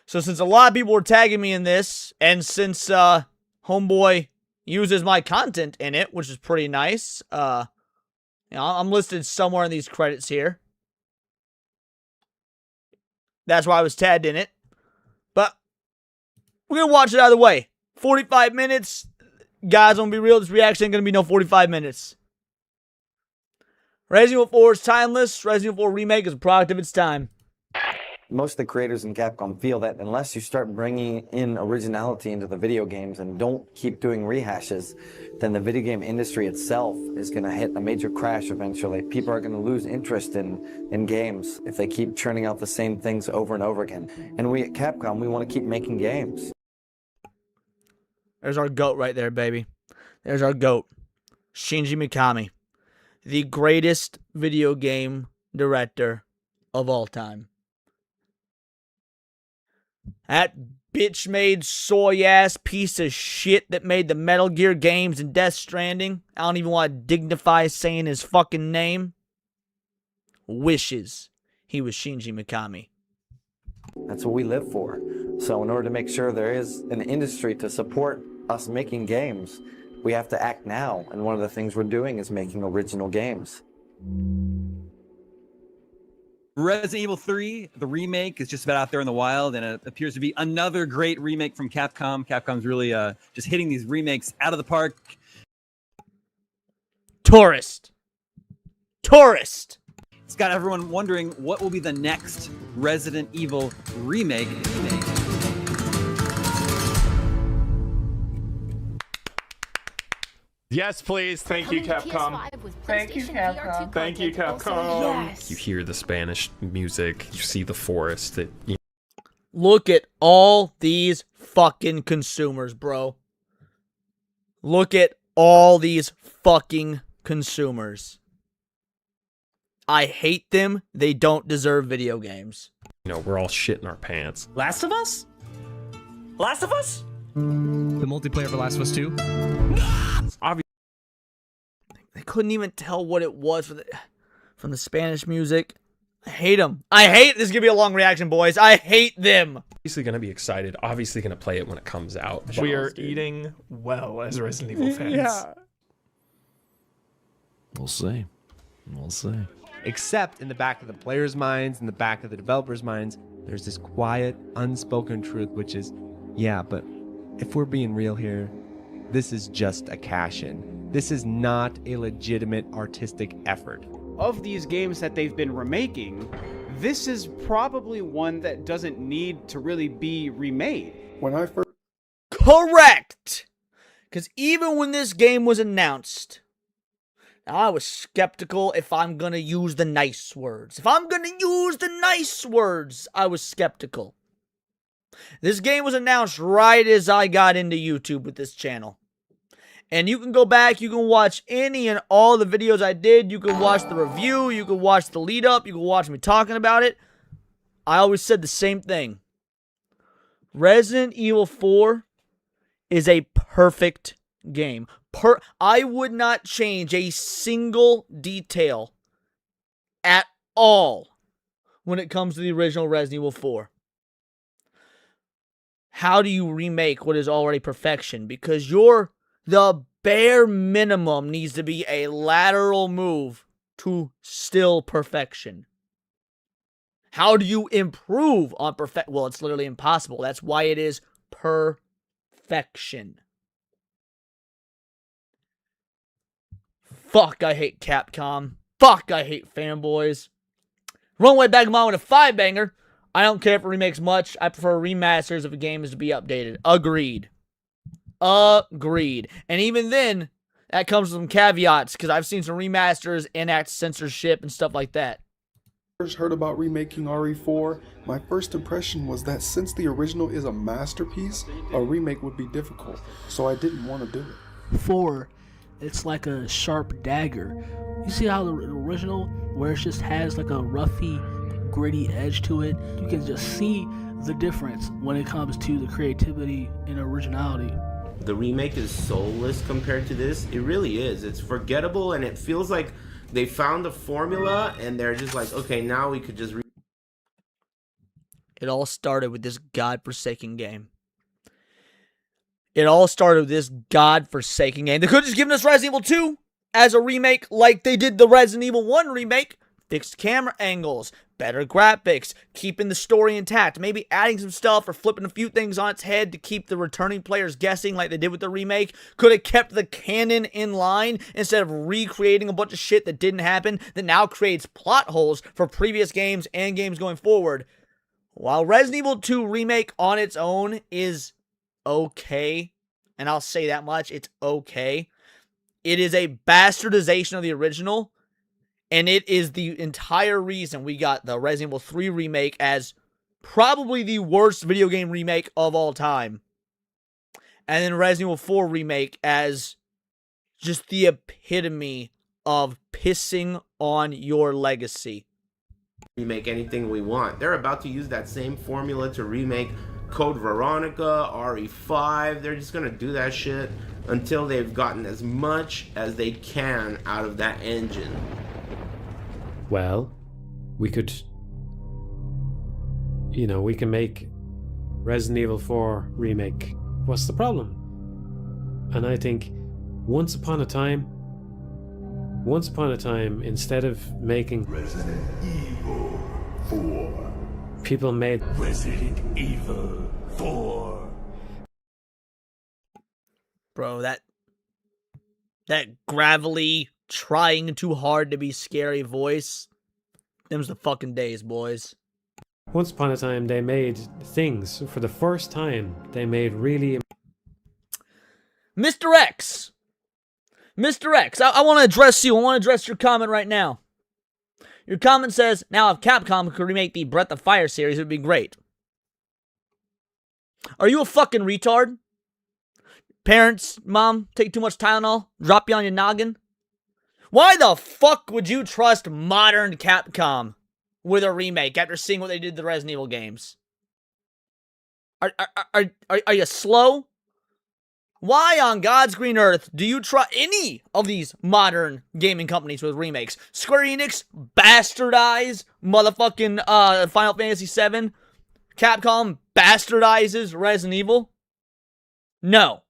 So since a lot of people were tagging me in this, and since Homeboy uses my content in it, which is pretty nice, I'm listed somewhere in these credits here. That's why I was tagged in it. But we're going to watch it out of the way. 45 minutes. Guys, I'm going to be real. This reaction ain't going to be no 45 minutes. Resident Evil 4 is timeless. Resident Evil 4 Remake is a product of its time. Most of the creators in Capcom feel that unless you start bringing in originality into the video games and don't keep doing rehashes, then the video game industry itself is going to hit a major crash eventually. People are going to lose interest in games if they keep churning out the same things over and over again. And we at Capcom, we want to keep making games. There's our GOAT right there, baby. There's our GOAT. Shinji Mikami. The greatest video game director of all time. That bitch-made soy-ass piece of shit that made the Metal Gear games and Death Stranding. I don't even want to dignify saying his fucking name. Wishes he was Shinji Mikami. That's what we live for. So in order to make sure there is an industry to support us making games, we have to act now. And one of the things we're doing is making original games. Resident Evil 3, the remake, is just about out there in the wild, and it appears to be another great remake from Capcom. Capcom's really just hitting these remakes out of the park. Tourist. It's got everyone wondering what will be the next Resident Evil remake. Yes, please. Thank you, Capcom. Thank you, Capcom. Thank you, Capcom. Yes. You hear the Spanish music, you see the forest. Look at all these fucking consumers, bro. Look at all these fucking consumers. I hate them. They don't deserve video games. You know, we're all shitting our pants. Last of Us? Last of Us? The multiplayer for Last of Us 2? Obviously, They couldn't even tell what it was from the Spanish music. I hate them. I hate this. Is gonna be a long reaction, boys. I hate them. gonna be excited. Obviously gonna play it when it comes out. We are eating well as Resident Evil fans. Yeah. We'll see. We'll see. Except in the back of the players' minds, in the back of the developers' minds, there's this quiet, unspoken truth, which is, yeah, but if we're being real here, this is just a cash-in. This is not a legitimate artistic effort. Of these games that they've been remaking, this is probably one that doesn't need to really be remade. When I first... Correct! Because even when this game was announced, I was skeptical if I'm going to use the nice words. If I'm going to use the nice words, I was skeptical. This game was announced right as I got into YouTube with this channel. And you can go back, you can watch any and all the videos I did. You can watch the review, you can watch the lead up, you can watch me talking about it. I always said the same thing. Resident Evil 4 is a perfect game. I would not change a single detail at all when it comes to the original Resident Evil 4. How do you remake what is already perfection? Because the bare minimum needs to be a lateral move to still perfection. How do you improve on perfection? Well, it's literally impossible. That's why it is perfection. Fuck, I hate Capcom. Fuck, I hate fanboys. Runaway Back Mom with a 5-banger. I don't care if it remakes much. I prefer remasters if a game is to be updated. Agreed. Agreed. And even then, that comes with some caveats, because I've seen some remasters enact censorship and stuff like that. First heard about remaking RE4, my first impression was that since the original is a masterpiece, a remake would be difficult, so I didn't want to do it. 4, it's like a sharp dagger. You see how the original, where it just has like a roughy, gritty edge to it, you can just see the difference when it comes to the creativity and originality. The remake is soulless compared to this. It really is. It's forgettable, and it feels like they found a formula and they're just like, okay, now we could just It all started with this godforsaken game. It all started with this godforsaken game. They could have just given us Resident Evil 2 as a remake like they did the Resident Evil 1 remake. Fixed camera angles, better graphics, keeping the story intact, maybe adding some stuff or flipping a few things on its head to keep the returning players guessing like they did with the remake. Could have kept the canon in line instead of recreating a bunch of shit that didn't happen that now creates plot holes for previous games and games going forward. While Resident Evil 2 Remake on its own is okay, and I'll say that much, it's okay, it is a bastardization of the original. And it is the entire reason we got the Resident Evil 3 remake as probably the worst video game remake of all time. And then Resident Evil 4 remake as just the epitome of pissing on your legacy. Remake anything we want. They're about to use that same formula to remake Code Veronica, RE5. They're just gonna do that shit until they've gotten as much as they can out of that engine. Well, we could, we can make Resident Evil 4 remake. What's the problem? And I think once upon a time, instead of making Resident Evil 4, people made Resident Evil 4. Bro, that gravelly, trying too hard to be scary voice, them's the fucking days, boys. Once upon a time, they made things. For the first time, they made really... Mr. X! Mr. X, I want to address you. I want to address your comment right now. Your comment says, now if Capcom could remake the Breath of Fire series, it would be great. Are you a fucking retard? Parents, mom, take too much Tylenol, drop you on your noggin? Why the fuck would you trust modern Capcom with a remake after seeing what they did to the Resident Evil games? Are you slow? Why on God's green earth do you trust any of these modern gaming companies with remakes? Square Enix bastardize motherfucking Final Fantasy VII. Capcom bastardizes Resident Evil. No.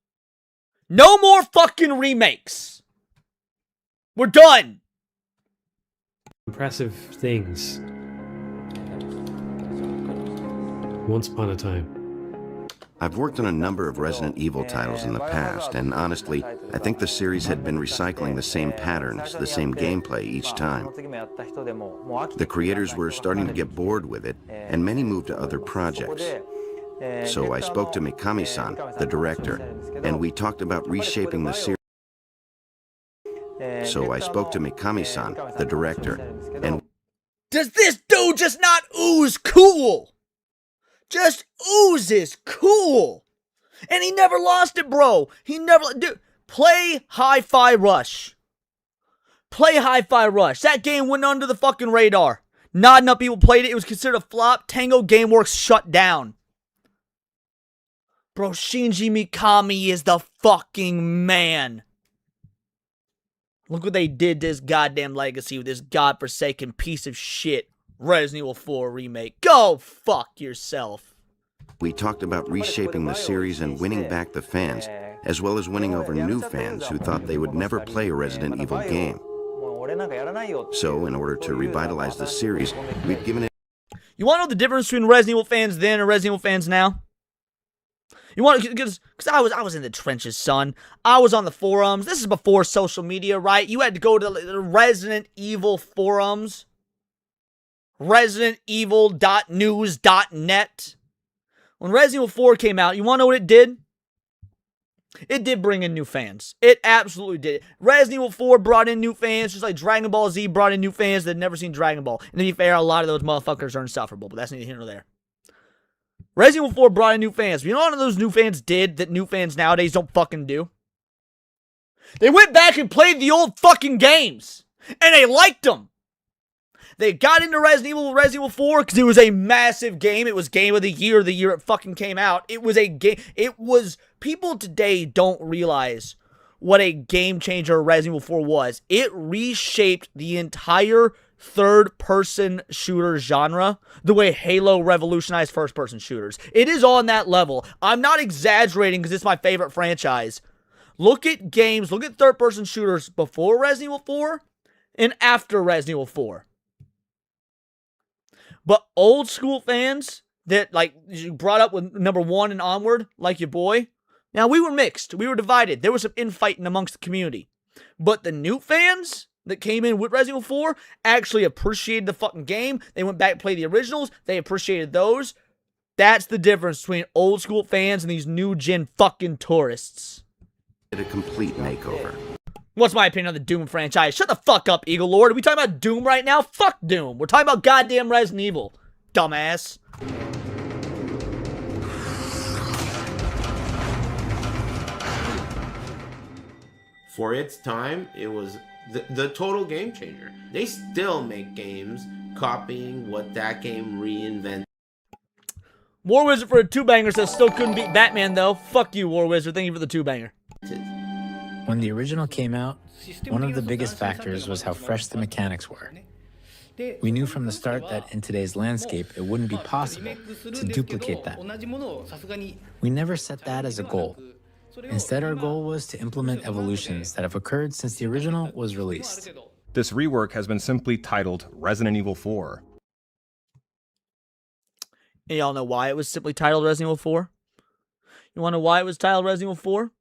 No more fucking remakes. We're done! impressive things. Once upon a time. I've worked on a number of Resident Evil titles in the past, and honestly, I think the series had been recycling the same patterns, the same gameplay each time. The creators were starting to get bored with it, and many moved to other projects. So I spoke to Mikami-san, the director, and we talked about reshaping the series. Does this dude just not ooze cool? Just oozes cool. And he never lost it, bro. He never... Dude, play Hi-Fi Rush. Play Hi-Fi Rush. That game went under the fucking radar. Not enough people played it. It was considered a flop. Tango Gameworks shut down. Bro, Shinji Mikami is the fucking man. Look what they did to his goddamn legacy with this godforsaken piece of shit Resident Evil 4 remake. Go fuck yourself. We talked about reshaping the series and winning back the fans, as well as winning over new fans who thought they would never play a Resident Evil game. So, in order to revitalize the series, we've given it... You want to know the difference between Resident Evil fans then and Resident Evil fans now? You want to, because I was in the trenches, son. I was on the forums. This is before social media, right? You had to go to the Resident Evil forums. ResidentEvil.news.net. When Resident Evil 4 came out, you want to know what it did? It did bring in new fans. It absolutely did. Resident Evil 4 brought in new fans, just like Dragon Ball Z brought in new fans that had never seen Dragon Ball. And to be fair, a lot of those motherfuckers are insufferable, but that's neither here nor there. Resident Evil 4 brought in new fans. But you know what those new fans did that new fans nowadays don't fucking do? They went back and played the old fucking games. And they liked them. They got into Resident Evil 4 because it was a massive game. It was Game of the Year it fucking came out. It was a game. It was... People today don't realize what a game changer Resident Evil 4 was. It reshaped the entire third-person shooter genre the way Halo revolutionized first-person shooters. It is on that level. I'm not exaggerating because it's my favorite franchise. Look at games, look at third-person shooters before Resident Evil 4 and after Resident Evil 4. But old school fans that, like, you brought up with number 1 and onward, like your boy, now we were mixed. We were divided. There was some infighting amongst the community. But the new fans that came in with Resident Evil 4 actually appreciated the fucking game. They went back and played the originals. They appreciated those. That's the difference between old school fans and these new gen fucking tourists. A complete makeover. What's my opinion on the Doom franchise? Shut the fuck up, Eagle Lord. Are we talking about Doom right now? Fuck Doom. We're talking about goddamn Resident Evil. Dumbass. For its time, it was the total game changer. They still make games copying what that game reinvented. War Wizard for a 2-banger says still couldn't beat Batman though. Fuck you, War Wizard. Thank you for the 2-banger. When the original came out, one of the biggest factors was how fresh the mechanics were. We knew from the start that in today's landscape, it wouldn't be possible to duplicate that. We never set that as a goal. Instead, our goal was to implement evolutions that have occurred since the original was released. This rework has been simply titled Resident Evil 4. And y'all know why it was simply titled Resident Evil 4? You want to know why it was titled Resident Evil 4?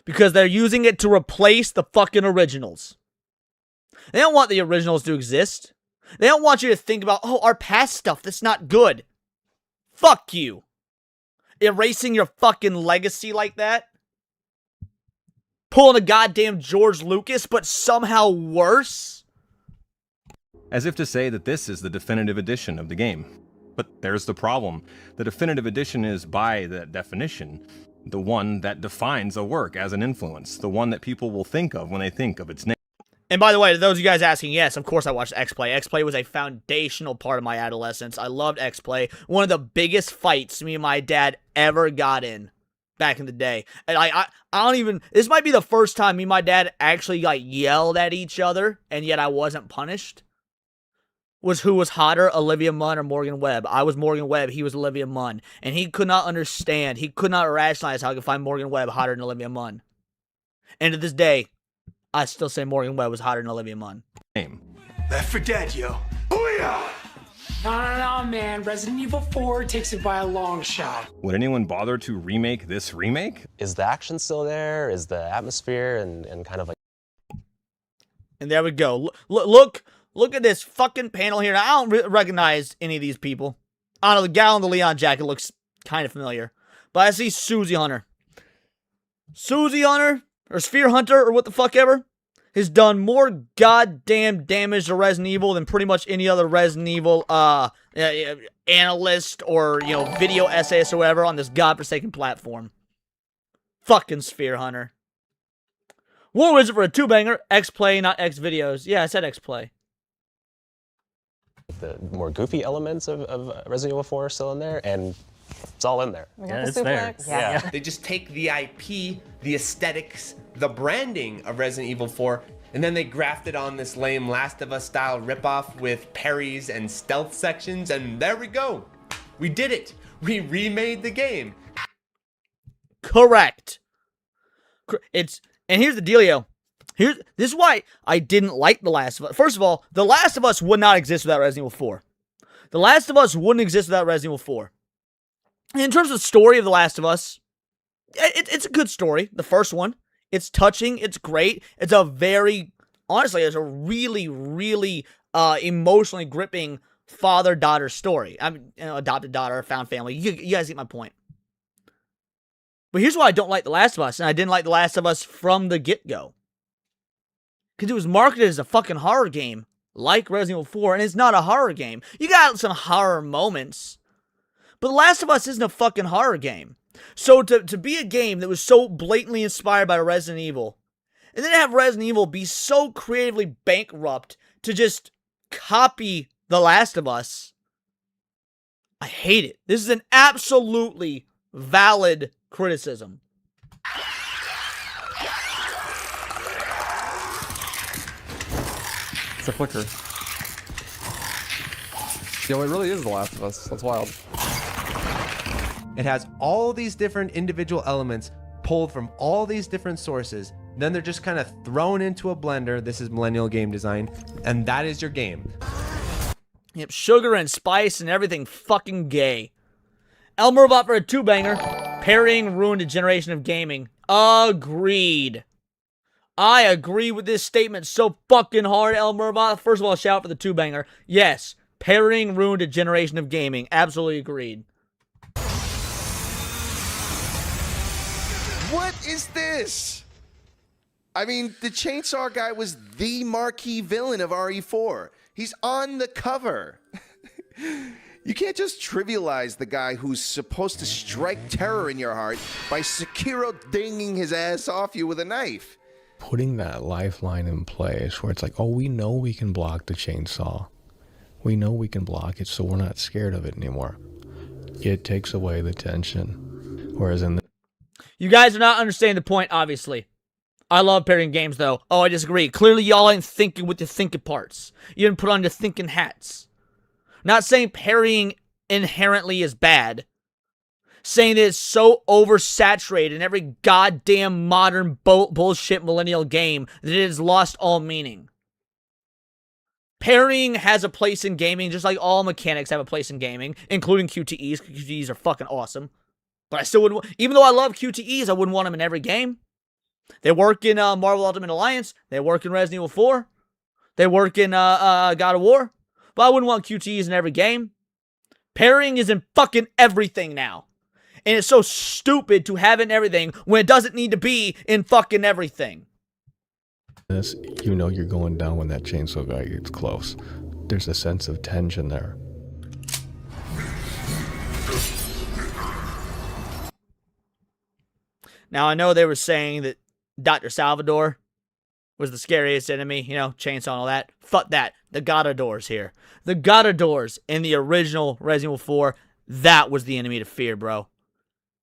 Because they're using it to replace the fucking originals. They don't want the originals to exist. They don't want you to think about, oh, our past stuff that's not good. Fuck you. Erasing your fucking legacy like that? Pulling a goddamn George Lucas, but somehow worse? As if to say that this is the definitive edition of the game. But there's the problem. The definitive edition is, by that definition, the one that defines a work as an influence. The one that people will think of when they think of its name. And by the way, to those of you guys asking, yes, of course I watched X-Play. X-Play was a foundational part of my adolescence. I loved X-Play. One of the biggest fights me and my dad ever got in back in the day. And I don't even, this might be the first time me and my dad actually like yelled at each other, and yet I wasn't punished. Was who was hotter, Olivia Munn or Morgan Webb. I was Morgan Webb, he was Olivia Munn. And he could not understand, he could not rationalize how I could find Morgan Webb hotter than Olivia Munn. And to this day, I still say Morgan Webb was hotter than Olivia Munn. Left for dead, yo. Booyah! No, man. Resident Evil 4 takes it by a long shot. Would anyone bother to remake this remake? Is the action still there? Is the atmosphere and kind of like... And there we go. Look at this fucking panel here. Now, I don't recognize any of these people. I don't know, the gal in the Leon jacket looks kind of familiar. But I see Susie Hunter. Susie Hunter, or Sphere Hunter, or what the fuck ever, has done more goddamn damage to Resident Evil than pretty much any other Resident Evil analyst or, you know, video essayist or whatever on this godforsaken platform. Fucking Sphere Hunter. War Wizard for a 2-banger. X-Play, not X-Videos. Yeah, I said X-Play. The more goofy elements of Resident Evil 4 are still in there, and it's all in there. Yeah, it's there. Yeah. They just take the IP, the aesthetics, the branding of Resident Evil 4, and then they graft it on this lame Last of Us style ripoff with parries and stealth sections, and there we go. We did it. We remade the game. Correct. And here's the dealio. This is why I didn't like The Last of Us. First of all, The Last of Us would not exist without Resident Evil 4. The Last of Us wouldn't exist without Resident Evil 4. And in terms of the story of The Last of Us, it's a good story. The first one. It's touching. It's great. It's a very, honestly, it's a really, really emotionally gripping father-daughter story. I mean, you know, adopted daughter, found family. You guys get my point. But here's why I don't like The Last of Us, and I didn't like The Last of Us from the get-go. Because it was marketed as a fucking horror game, like Resident Evil 4, and it's not a horror game. You got some horror moments, but The Last of Us isn't a fucking horror game. So to be a game that was so blatantly inspired by Resident Evil, and then have Resident Evil be so creatively bankrupt to just copy The Last of Us, I hate it. This is an absolutely valid criticism. a flicker. Yo, it really is The Last of Us. That's wild. It has all these different individual elements pulled from all these different sources. Then they're just kind of thrown into a blender. This is millennial game design, and that is your game. Yep, sugar and spice and everything fucking gay. Elmer Robot for a 2-banger. Parrying ruined a generation of gaming. Agreed. I agree with this statement so fucking hard, Elmer Robot. First of all, shout out for the 2-banger. Yes, parrying ruined a generation of gaming. Absolutely agreed. What is this? I mean, the chainsaw guy was the marquee villain of RE4. He's on the cover. You can't just trivialize the guy who's supposed to strike terror in your heart by Sekiro dinging his ass off you with a knife. Putting that lifeline in place where it's like, oh, we know we can block the chainsaw. We know we can block it, so we're not scared of it anymore. It takes away the tension. Whereas in the... You guys are not understanding the point, obviously. I love parrying games, though. Oh, I disagree. Clearly, y'all ain't thinking with the thinking parts. You didn't put on the thinking hats. Not saying parrying inherently is bad. Saying that it's so oversaturated in every goddamn modern bullshit millennial game that it has lost all meaning. Parrying has a place in gaming, just like all mechanics have a place in gaming, including QTEs. QTEs are fucking awesome. But I still wouldn't, even though I love QTEs, I wouldn't want them in every game. They work in Marvel Ultimate Alliance. They work in Resident Evil 4. They work in God of War. But I wouldn't want QTEs in every game. Parrying is in fucking everything now. And it's so stupid to have it in everything when it doesn't need to be in fucking everything. This, you know you're going down when that chainsaw guy gets close. There's a sense of tension there. Now, I know they were saying that Dr. Salvador was the scariest enemy, you know, chainsaw and all that. Fuck that. The Godadors here. The Godadors in the original Resident Evil 4, that was the enemy to fear, bro.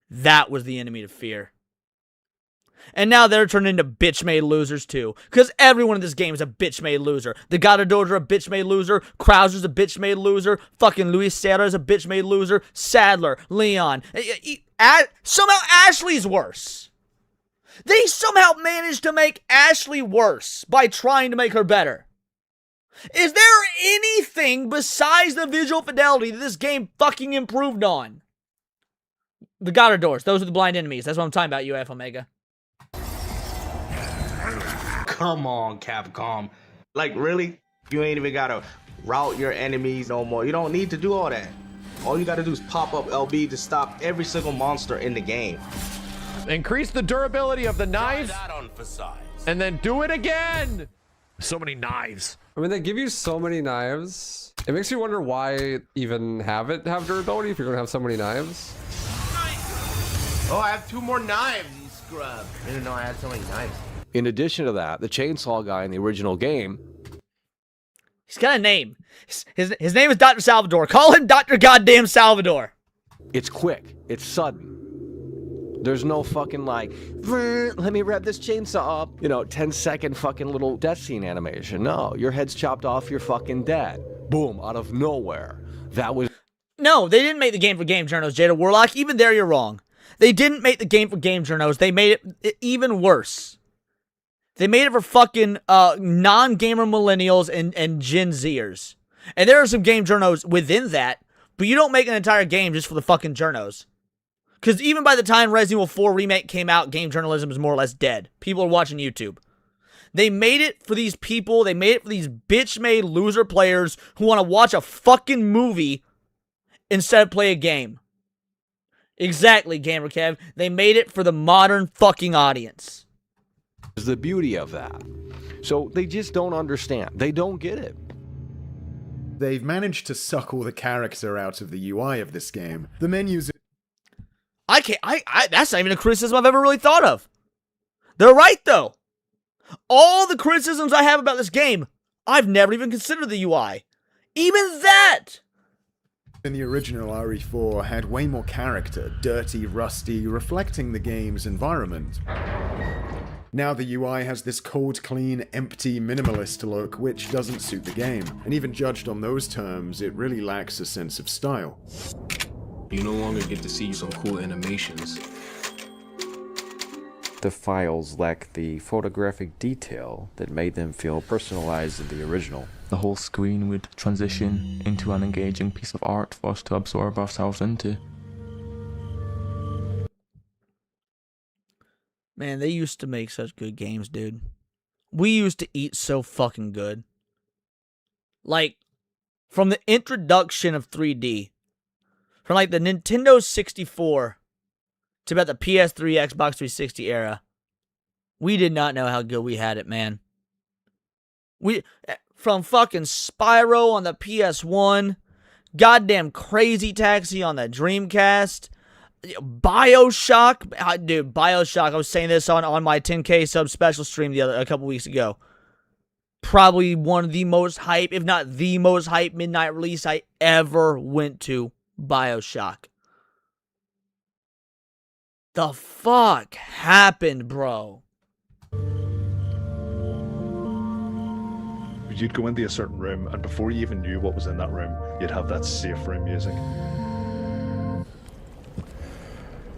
That was the enemy to fear. And now they're turned into bitch-made losers, too. Because everyone in this game is a bitch-made loser. The Godadors are a bitch-made loser. Krauser's a bitch-made loser. Fucking Luis Serra's a bitch-made loser. Sadler, Leon. Somehow Ashley's worse. They somehow managed to make Ashley worse by trying to make her better. Is there anything besides the visual fidelity that this game fucking improved on? The Godadors. Those are the blind enemies. That's what I'm talking about, UF Omega. Come on, Capcom. Like, really? You ain't even gotta route your enemies no more. You don't need to do all that. All you gotta do is pop up LB to stop every single monster in the game. Increase the durability of the knives, and then do it again! So many knives. I mean, they give you so many knives. It makes you wonder why even have durability if you're gonna have so many knives. Oh, I have 2 more knives, you scrub. I didn't know I had so many knives. In addition to that, the chainsaw guy in the original game... He's got a name. His name is Dr. Salvador. Call him Dr. Goddamn Salvador. It's quick. It's sudden. There's no fucking like, let me rev this chainsaw up. 10-second fucking little death scene animation. No, your head's chopped off, you're fucking dead. Boom, out of nowhere. That was... No, they didn't make the game for game journos, Jada Warlock. Even there, you're wrong. They didn't make the game for game journos. They made it even worse. They made it for fucking non-gamer millennials and Gen Zers. And there are some game journos within that, but you don't make an entire game just for the fucking journos. Because even by the time Resident Evil 4 Remake came out, game journalism is more or less dead. People are watching YouTube. They made it for these people. They made it for these bitch-made loser players who want to watch a fucking movie instead of play a game. Exactly, Gamer Kev. They made it for the modern fucking audience. Is the beauty of that. So they just don't understand. They don't get it. They've managed to suck all the character out of the UI of this game. The menus... That's not even a criticism I've ever really thought of. They're right, though. All the criticisms I have about this game, I've never even considered the UI. Even that! In the original RE4 had way more character, dirty, rusty, reflecting the game's environment. Now the UI has this cold, clean, empty, minimalist look, which doesn't suit the game, and even judged on those terms, it really lacks a sense of style. You no longer get to see some cool animations. The files lack the photographic detail that made them feel personalized in the original. The whole screen would transition into an engaging piece of art for us to absorb ourselves into. Man, they used to make such good games, dude. We used to eat so fucking good. Like, from the introduction of 3D, from like the Nintendo 64 to about the PS3, Xbox 360 era, we did not know how good we had it, man. From fucking Spyro on the PS1, goddamn Crazy Taxi on the Dreamcast, BioShock, dude, BioShock, I was saying this on my 10K sub special stream a couple weeks ago. Probably one of the most hype, if not the most hype midnight release I ever went to, BioShock. The fuck happened, bro? You'd go into a certain room, and before you even knew what was in that room, you'd have that safe room music.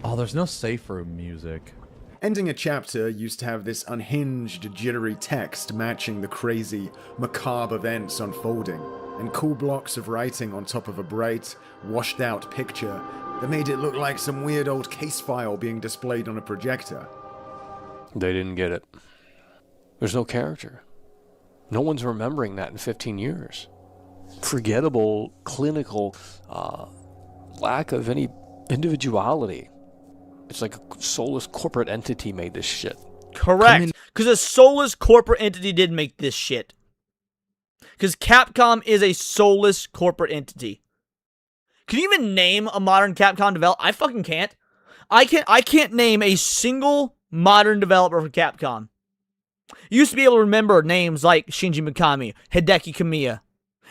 Oh, there's no safe room music. Ending a chapter used to have this unhinged, jittery text matching the crazy, macabre events unfolding, and cool blocks of writing on top of a bright, washed-out picture that made it look like some weird old case file being displayed on a projector. They didn't get it. There's no character. No one's remembering that in 15 years. Forgettable, clinical, lack of any individuality. It's like a soulless corporate entity made this shit. Correct. Because a soulless corporate entity did make this shit. Because Capcom is a soulless corporate entity. Can you even name a modern Capcom developer? I fucking can't. I can't name a single modern developer for Capcom. You used to be able to remember names like Shinji Mikami, Hideki Kamiya.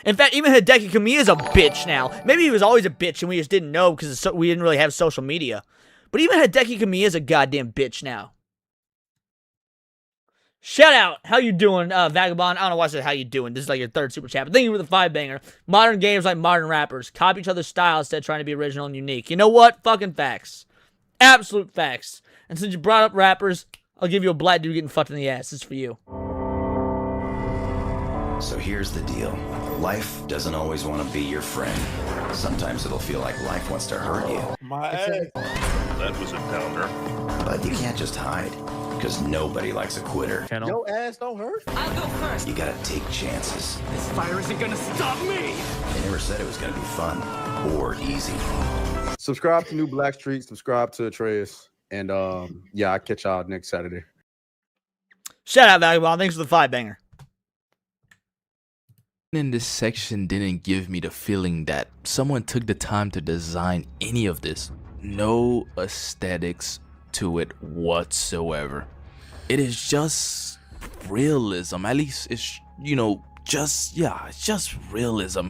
In fact, even Hideki Kamiya is a bitch now. Maybe he was always a bitch and we just didn't know because we didn't really have social media. But even Hideki Kamiya is a goddamn bitch now. Shout out. How you doing, Vagabond? I don't know why I said how you doing. This is like your third super chat. But thank you for the 5-banger. Modern games like modern rappers. Copy each other's style instead of trying to be original and unique. You know what? Fucking facts. Absolute facts. And since you brought up rappers, I'll give you a black dude getting fucked in the ass. This is for you. So here's the deal. Life doesn't always want to be your friend. Sometimes it'll feel like life wants to hurt you. My ass. That was a pounder. But you can't just hide, because nobody likes a quitter. Your ass don't hurt. I'll go first. You gotta take chances. This fire isn't gonna stop me! They never said it was gonna be fun or easy. Subscribe to New Black Street, subscribe to Atreus, and yeah, I'll catch y'all next Saturday. Shout out, Vagabond. Thanks for the 5-banger. In this section didn't give me the feeling that someone took the time to design any of this. No aesthetics to it whatsoever. It is just realism. At least it's, it's just realism.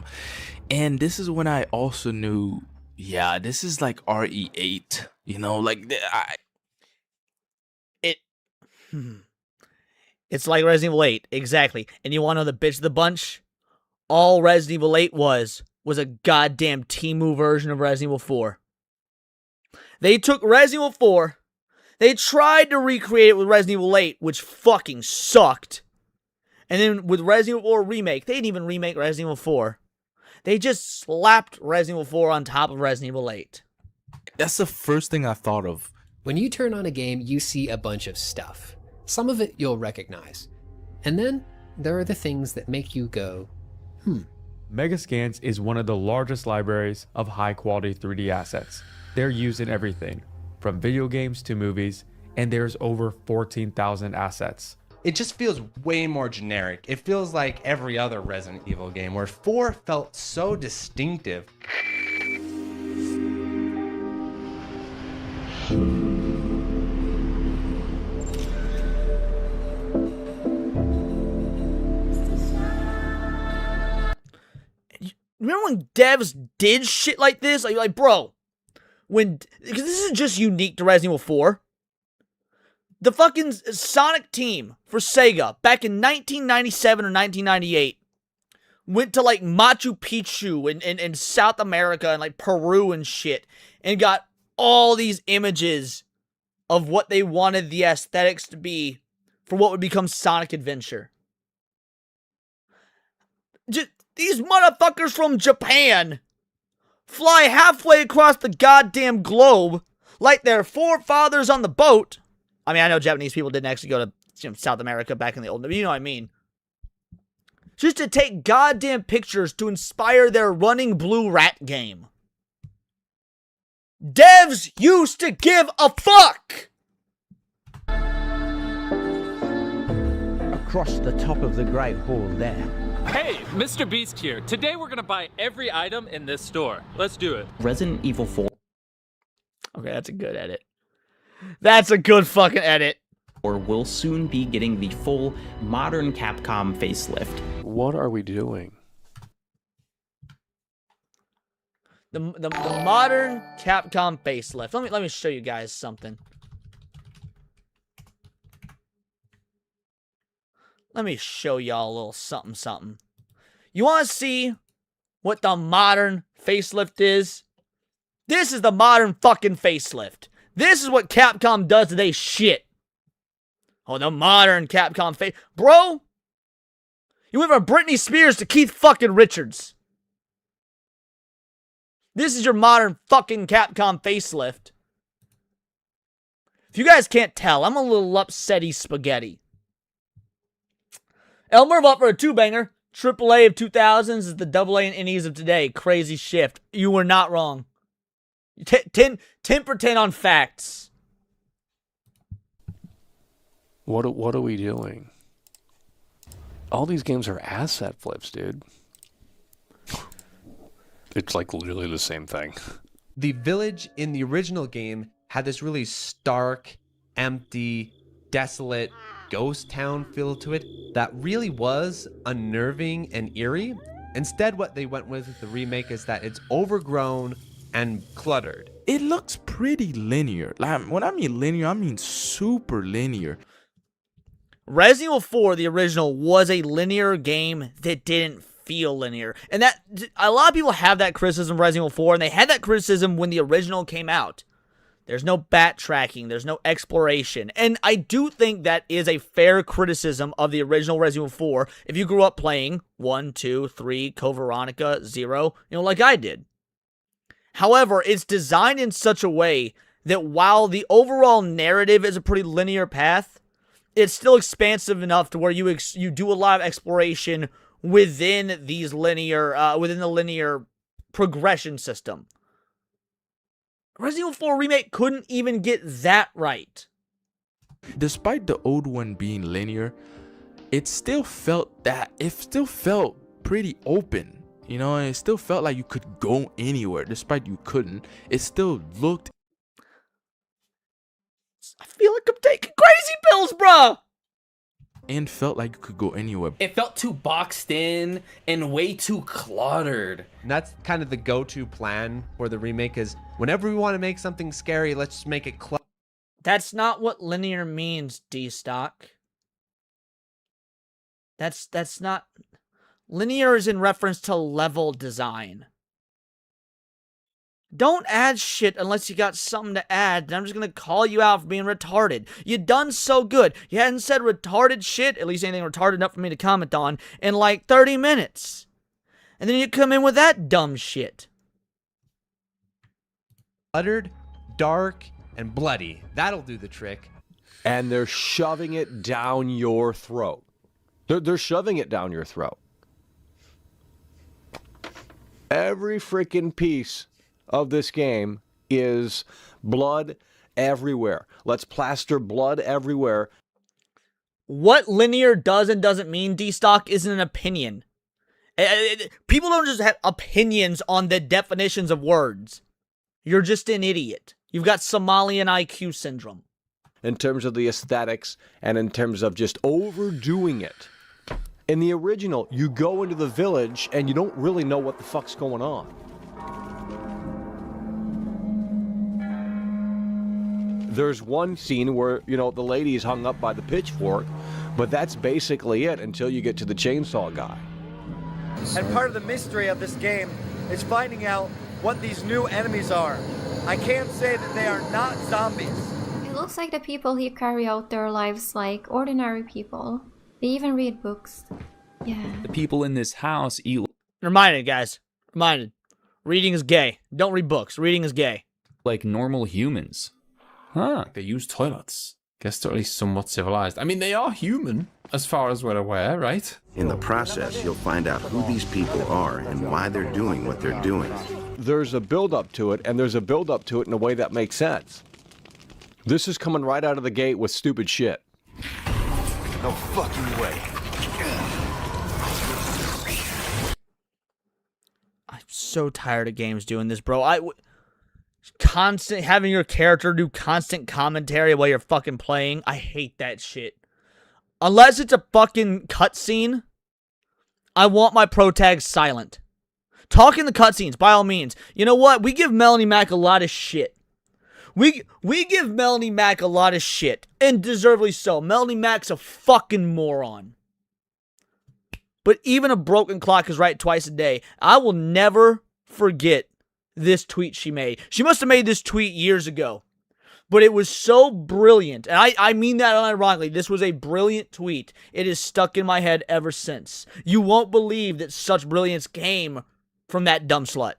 And this is when I also knew, yeah, this is like RE8, It's like Resident Evil 8, exactly. And you want to know the bitch of the bunch? All Resident Evil 8 was a goddamn Temu version of Resident Evil 4. They took Resident Evil 4, they tried to recreate it with Resident Evil 8, which fucking sucked. And then with Resident Evil 4 Remake, they didn't even remake Resident Evil 4. They just slapped Resident Evil 4 on top of Resident Evil 8. That's the first thing I thought of. When you turn on a game, you see a bunch of stuff. Some of it you'll recognize. And then there are the things that make you go, Megascans is one of the largest libraries of high-quality 3D assets. They're used in everything, from video games to movies, and there's over 14,000 assets. It just feels way more generic. It feels like every other Resident Evil game, where 4 felt so distinctive. Remember when devs did shit like this? Like bro, because this is just unique to Resident Evil 4. The fucking Sonic team for Sega back in 1997 or 1998 went to like Machu Picchu in South America and like Peru and shit and got all these images of what they wanted the aesthetics to be for what would become Sonic Adventure. These motherfuckers from Japan fly halfway across the goddamn globe like their forefathers on the boat. I mean, I know Japanese people didn't actually go to South America back in the old, you know what I mean. Just to take goddamn pictures to inspire their Running Blue Rat game. Devs used to give a fuck! Across the top of the Great Hall there. Hey, Mr. Beast here. Today we're gonna buy every item in this store. Let's do it. Resident Evil 4. Okay, that's a good edit. That's a good fucking edit. Or will soon be getting the full modern Capcom facelift. What are we doing? The modern Capcom facelift. Let me show you guys something. Let me show y'all a little something. You want to see what the modern facelift is? This is the modern fucking facelift. This is what Capcom does to they shit. Oh, the modern Capcom face. Bro, you went from Britney Spears to Keith fucking Richards. This is your modern fucking Capcom facelift. If you guys can't tell, I'm a little upsetty spaghetti. Elmer up for a 2-banger. AAA of 2000s is the AA and Innies of today. Crazy shift. You were not wrong. 10 for 10 on facts. What are we doing? All these games are asset flips, dude. It's like literally the same thing. The village in the original game had this really stark, empty, desolate ghost town feel to it that really was unnerving and eerie. Instead, what they went with the remake is that it's overgrown and cluttered. It looks pretty linear. Like, when I mean linear, I mean super linear. Resident Evil 4, the original, was a linear game that didn't feel linear. And that a lot of people have that criticism of Resident Evil 4, and they had that criticism when the original came out. There's no backtracking, there's no exploration. And I do think that is a fair criticism of the original Resident Evil 4 if you grew up playing 1, 2, 3, Code Veronica, 0, like I did. However, it's designed in such a way that while the overall narrative is a pretty linear path, it's still expansive enough to where you do a lot of exploration within these within the linear progression system. Resident Evil 4 Remake couldn't even get that right. Despite the old one being linear, it still felt pretty open. And it still felt like you could go anywhere, despite you couldn't. It still looked... I feel like I'm taking crazy pills, bruh! And felt like you could go anywhere. It felt too boxed in and way too cluttered. And that's kind of the go-to plan for the remake is whenever we want to make something scary, let's just make it cluttered. That's not what linear means, D-Stock. That's not... Linear is in reference to level design. Don't add shit unless you got something to add, and I'm just gonna call you out for being retarded. You done so good. You hadn't said retarded shit, at least anything retarded enough for me to comment on, in like 30 minutes. And then you come in with that dumb shit. Cluttered, dark, and bloody. That'll do the trick. And they're shoving it down your throat. They're shoving it down your throat. Every freaking piece of this game is blood everywhere. Let's plaster blood everywhere. What linear does and doesn't mean, D-Stock, isn't an opinion. People don't just have opinions on the definitions of words. You're just an idiot. You've got Somalian IQ syndrome. In terms of the aesthetics and in terms of just overdoing it. In the original, you go into the village and you don't really know what the fuck's going on. There's one scene where, you know, the lady's hung up by the pitchfork, but that's basically it until you get to the chainsaw guy. And part of the mystery of this game is finding out what these new enemies are. I can't say that they are not zombies. It looks like the people here carry out their lives like ordinary people. They even read books. Yeah. The people in this house eat Reminded, guys. Reminded. Reading is gay. Don't read books. Reading is gay. like normal humans. Huh. They use toilets. Guess they're at least somewhat civilized. I mean, they are human, as far as we're aware, right? In the process, you'll find out who these people are and why they're doing what they're doing. There's a build-up to it, and there's a build-up to it in a way that makes sense. This is coming right out of the gate with stupid shit. No fucking way. I'm so tired of games doing this, bro. Constant having your character do constant commentary while you're fucking playing. I hate that shit. Unless it's a fucking cutscene, I want my pro tags silent. Talk in the cutscenes, by all means. You know what? We give Melanie Mac a lot of shit. We give Melanie Mac a lot of shit, and deservedly so. Melanie Mac's a fucking moron. But even a broken clock is right twice a day. I will never forget this tweet she made. She must have made this tweet years ago. But it was so brilliant. And I mean that unironically. This was a brilliant tweet. It is stuck in my head ever since. You won't believe that such brilliance came from that dumb slut.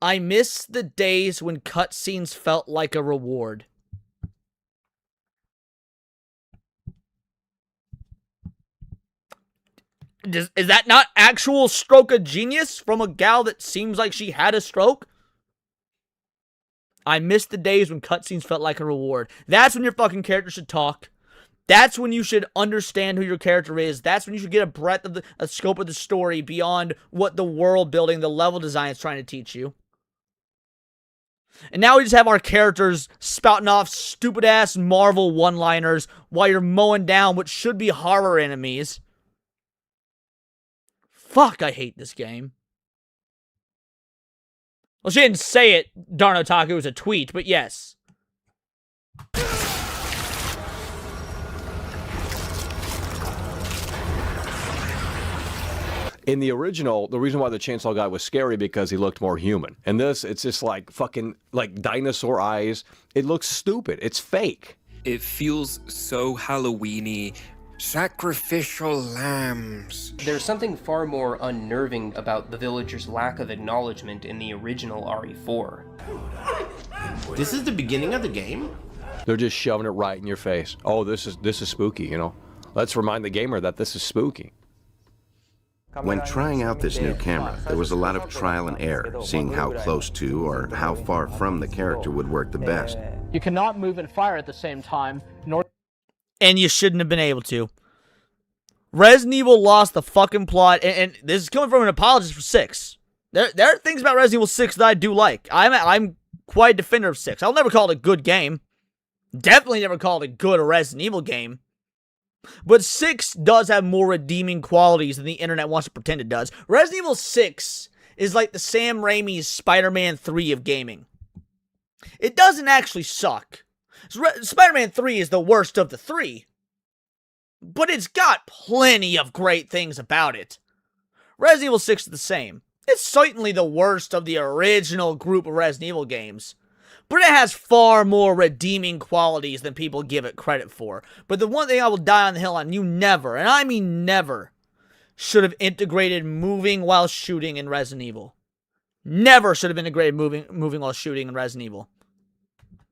I miss the days when cutscenes felt like a reward. Is that not actual stroke of genius from a gal that seems like she had a stroke? I miss the days when cutscenes felt like a reward. That's when your fucking character should talk. That's when you should understand who your character is. That's when you should get a breadth of a scope of the story beyond what the world building, the level design is trying to teach you. And now we just have our characters spouting off stupid-ass Marvel one-liners while you're mowing down what should be horror enemies. Fuck, I hate this game. Well, she didn't say it, darn Otaku, it was a tweet, but yes. In the original, the reason why the chainsaw guy was scary because he looked more human. And this, it's just like fucking, like dinosaur eyes. It looks stupid. It's fake. It feels so Halloween-y. Sacrificial lambs. There's something far more unnerving about the villagers' lack of acknowledgement in the original RE4. This is the beginning of the game? They're just shoving it right in your face. Oh, this is spooky, you know. Let's remind the gamer that this is spooky. When trying out this new camera, there was a lot of trial and error, seeing how close to or how far from the character would work the best. You cannot move and fire at the same time, nor... And you shouldn't have been able to. Resident Evil lost the fucking plot, and this is coming from an apologist for 6. There are things about Resident Evil 6 that I do like. I'm quite a defender of 6. I'll never call it a good game. Definitely never call it a good Resident Evil game. But 6 does have more redeeming qualities than the internet wants to pretend it does. Resident Evil 6 is like the Sam Raimi's Spider-Man 3 of gaming. It doesn't actually suck. Spider-Man 3 is the worst of the 3. But it's got plenty of great things about it. Resident Evil 6 is the same. It's certainly the worst of the original group of Resident Evil games. But it has far more redeeming qualities than people give it credit for. But the one thing I will die on the hill on, you never, and I mean never, should have integrated moving while shooting in Resident Evil. Never should have integrated moving while shooting in Resident Evil.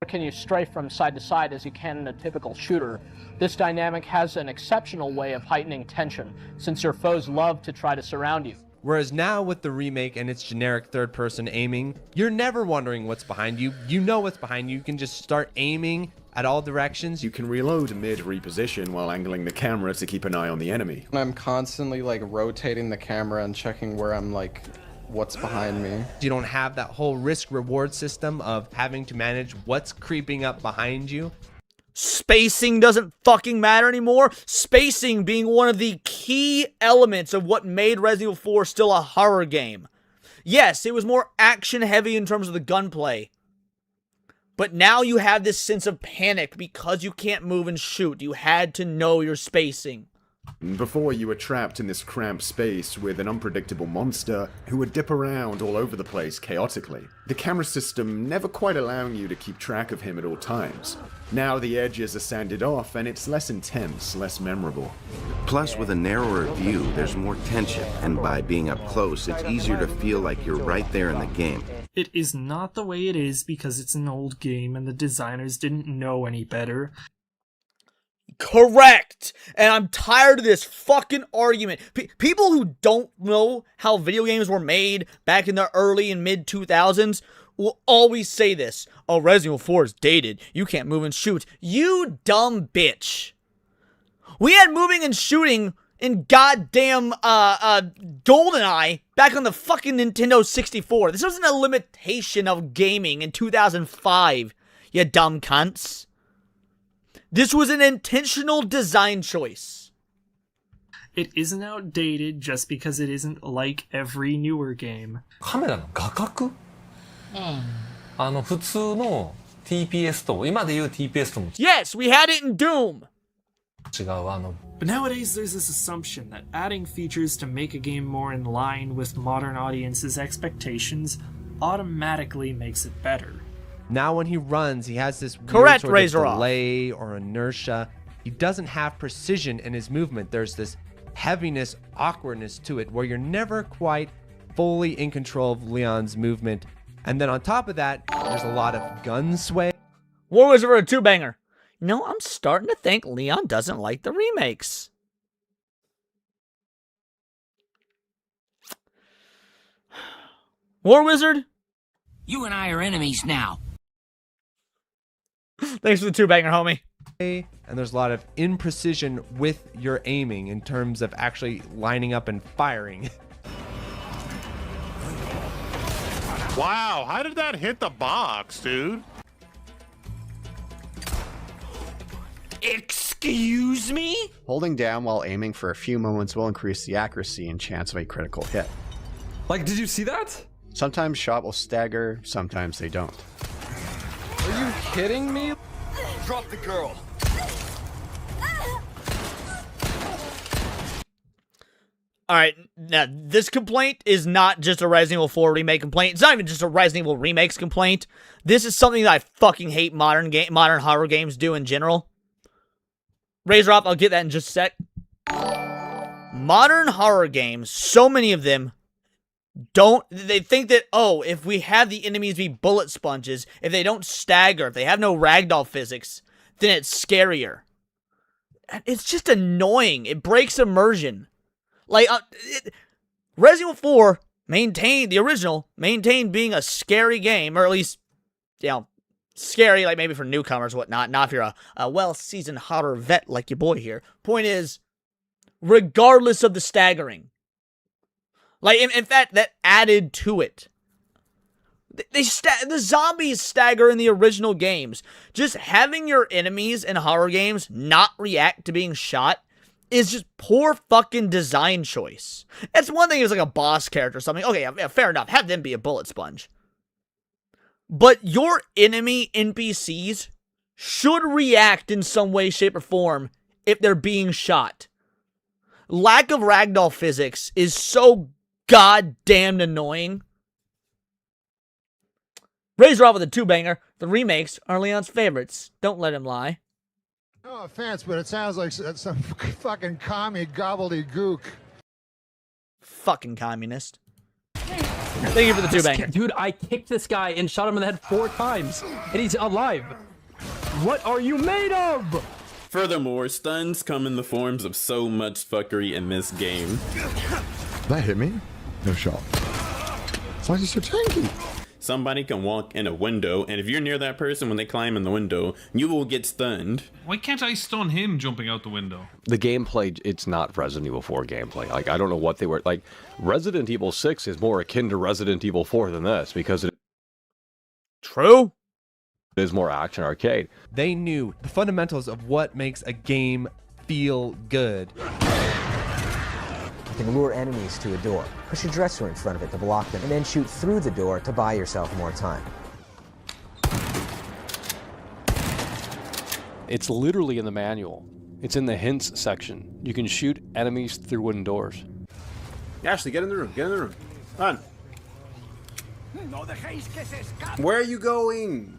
can you strafe from side to side as you can in a typical shooter. This dynamic has an exceptional way of heightening tension, since your foes love to try to surround you. Whereas now with the remake and its generic third-person aiming, you're never wondering what's behind you. You know what's behind you. You can just start aiming at all directions. You can reload mid-reposition while angling the camera to keep an eye on the enemy. I'm constantly like rotating the camera and checking where I'm like, what's behind me. You don't have that whole risk-reward system of having to manage what's creeping up behind you. Spacing doesn't fucking matter anymore. Spacing being one of the key elements of what made Resident Evil 4 still a horror game. Yes, it was more action heavy in terms of the gunplay. But now you have this sense of panic because you can't move and shoot. You had to know your spacing. Before, you were trapped in this cramped space with an unpredictable monster who would dip around all over the place chaotically. The camera system never quite allowing you to keep track of him at all times. Now the edges are sanded off and it's less intense, less memorable. Plus, with a narrower view, there's more tension, and by being up close, it's easier to feel like you're right there in the game. It is not the way it is because it's an old game and the designers didn't know any better. Correct! And I'm tired of this fucking argument. People who don't know how video games were made back in the early and mid 2000s will always say this. Oh, Resident Evil 4 is dated. You can't move and shoot. You dumb bitch. We had moving and shooting in goddamn GoldenEye back on the fucking Nintendo 64. This wasn't a limitation of gaming in 2005, you dumb cunts. This was an intentional design choice. It isn't outdated just because it isn't like every newer game. カメラの画角、普通の TPS と今で言う TPS とも Yes, we had it in Doom. 違う But nowadays there's this assumption that adding features to make a game more in line with modern audiences' expectations automatically makes it better. Now when he runs, he has this weird Correct, sort of Razor off. delay or inertia. He doesn't have precision in his movement. There's this heaviness, awkwardness to it where you're never quite fully in control of Leon's movement. And then on top of that, there's a lot of gun sway. War Wizard for a two-banger. You know, I'm starting to think Leon doesn't like the remakes. War Wizard? You and I are enemies now. Thanks for the two-banger, homie. And there's a lot of imprecision with your aiming in terms of actually lining up and firing. Wow, how did that hit the box, dude? Excuse me? Holding down while aiming for a few moments will increase the accuracy and chance of a critical hit. Like, did you see that? Sometimes shot will stagger, sometimes they don't. Are you kidding me? Drop the girl. Alright, now this complaint is not just a Resident Evil 4 remake complaint. It's not even just a Resident Evil remakes complaint. This is something that I fucking hate modern horror games do in general. Razor Off, I'll get that in just a sec. Modern horror games, so many of them, they think that, oh, if we have the enemies be bullet sponges, if they don't stagger, if they have no ragdoll physics, then it's scarier. It's just annoying. It breaks immersion. Like, Resident Evil 4 the original, maintained being a scary game, or at least, you know, scary, like maybe for newcomers, whatnot, not if you're a well-seasoned horror vet like your boy here. Point is, regardless of the staggering, like, in fact, that added to it. The zombies stagger in the original games. Just having your enemies in horror games not react to being shot is just poor fucking design choice. It's one thing if it's like a boss character or something. Okay, yeah, fair enough. Have them be a bullet sponge. But your enemy NPCs should react in some way, shape, or form if they're being shot. Lack of ragdoll physics is so goddamn annoying. Razor Off with a two-banger. The remakes are Leon's favorites. Don't let him lie. No offense, but it sounds like some fucking commie gobbledygook. Fucking communist. Thank you for the two-banger. Dude, I kicked this guy and shot him in the head 4 times, and he's alive. What are you made of? Furthermore, stuns come in the forms of so much fuckery in this game. That hit me? No shot. Why is he so tanky? Somebody can walk in a window, and if you're near that person when they climb in the window, you will get stunned. Why can't I stun him jumping out the window? The gameplay, it's not Resident Evil 4 gameplay. Like, I don't know what they were. Like, Resident Evil 6 is more akin to Resident Evil 4 than this, because it... True. It is more action arcade. They knew the fundamentals of what makes a game feel good. You can lure enemies to a door, push a dresser in front of it to block them, and then shoot through the door to buy yourself more time. It's literally in the manual. It's in the hints section. You can shoot enemies through wooden doors. Ashley, get in the room. Get in the room. Run. Where are you going?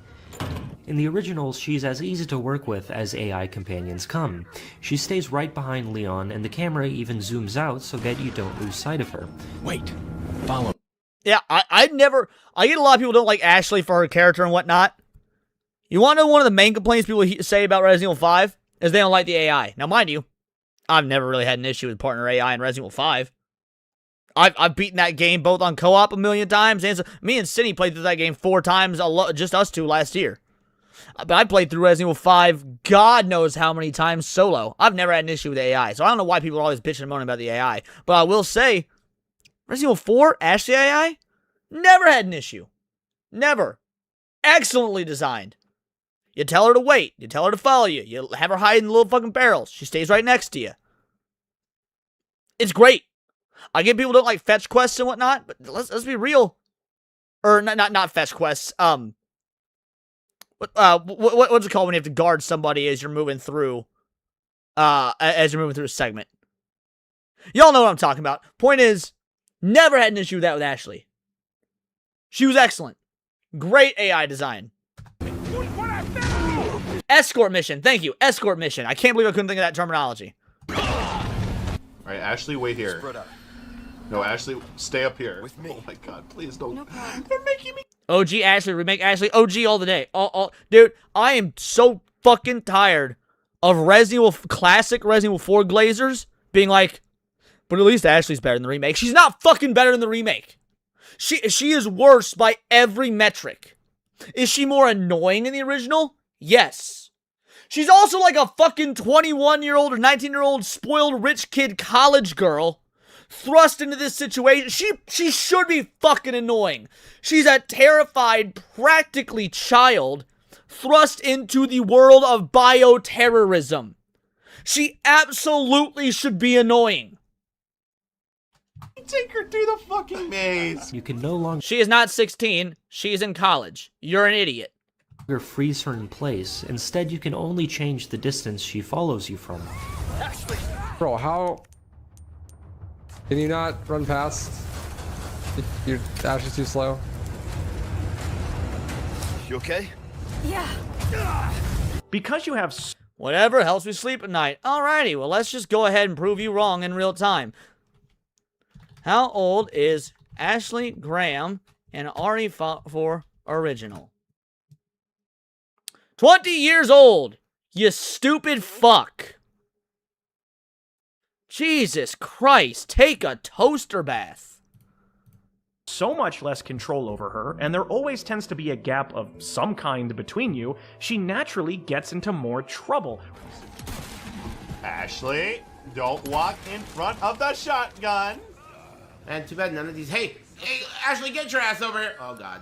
In the originals, she's as easy to work with as AI companions come. She stays right behind Leon, and the camera even zooms out so that you don't lose sight of her. Wait, follow. Yeah, I get a lot of people don't like Ashley for her character and whatnot. You want to know one of the main complaints people say about Resident Evil 5? Is they don't like the AI. Now, mind you, I've never really had an issue with partner AI in Resident Evil 5. I've beaten that game both on co-op a million times, and me and Cindy played through that game 4 times, just us two last year. But I played through Resident Evil 5 God knows how many times solo. I've never had an issue with AI, so I don't know why people are always bitching and moaning about the AI. But I will say, Resident Evil 4, Ashley AI, never had an issue. Never. Excellently designed. You tell her to wait. You tell her to follow you. You have her hide in the little fucking barrels. She stays right next to you. It's great. I get people don't like fetch quests and whatnot, but let's be real. Or not fetch quests. What's it called when you have to guard somebody as you're moving through? As you're moving through a segment. Y'all know what I'm talking about. Point is, never had an issue with that with Ashley. She was excellent. Great AI design. Escort mission. Thank you. Escort mission. I can't believe I couldn't think of that terminology. Alright, Ashley, wait here. No, Ashley, stay up here. With me. Oh my god, please don't. No problem. They're making me. OG Ashley, remake Ashley, OG all the day. Dude, I am so fucking tired of classic Resident Evil 4 glazers being like, but at least Ashley's better than the remake. She's not fucking better than the remake. She is worse by every metric. Is she more annoying in the original? Yes. She's also like a fucking 21-year-old or 19-year-old spoiled rich kid college girl thrust into this situation. She should be fucking annoying. She's a terrified, practically child thrust into the world of bioterrorism. She absolutely should be annoying. Take her through the fucking maze. You can no longer She is not 16. She's in college. You're an idiot. freeze her in place. Instead, you can only change the distance she follows you from. Bro, how... Can you not run past? Your dash is too slow. You okay? Yeah. Because you have... Whatever helps me sleep at night. Alrighty, well, let's just go ahead and prove you wrong in real time. How old is Ashley Graham in RE4 original? 20 years old, you stupid fuck. Jesus Christ, take a toaster bath. So much less control over her, and there always tends to be a gap of some kind between you, she naturally gets into more trouble. Ashley, don't walk in front of the shotgun. And too bad none of these. Hey, Ashley, get your ass over here. Oh, God.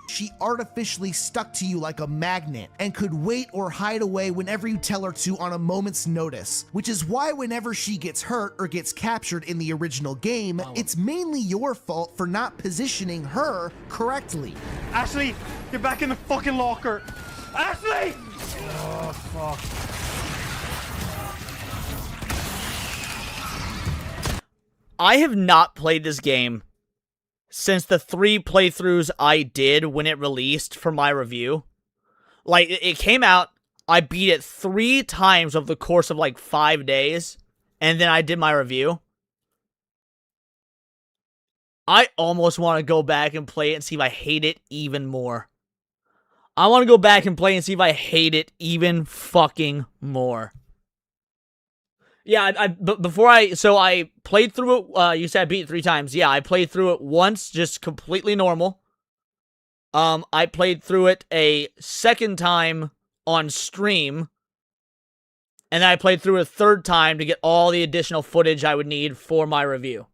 She artificially stuck to you like a magnet and could wait or hide away whenever you tell her to on a moment's notice, which is why whenever she gets hurt or gets captured in the original game, it's mainly your fault for not positioning her correctly. Ashley, get back in the fucking locker. Ashley! Oh, fuck. I have not played this game since the 3 playthroughs I did when it released for my review. Like, it came out, I beat it 3 times over the course of like 5 days, and then I did my review. I almost want to go back and play it and see if I hate it even more. I want to go back and play and see if I hate it even fucking more. Yeah, I played through it, you said I beat it 3 times. Yeah, I played through it once, just completely normal. I played through it a second time on stream. And then I played through it a 3rd time to get all the additional footage I would need for my review.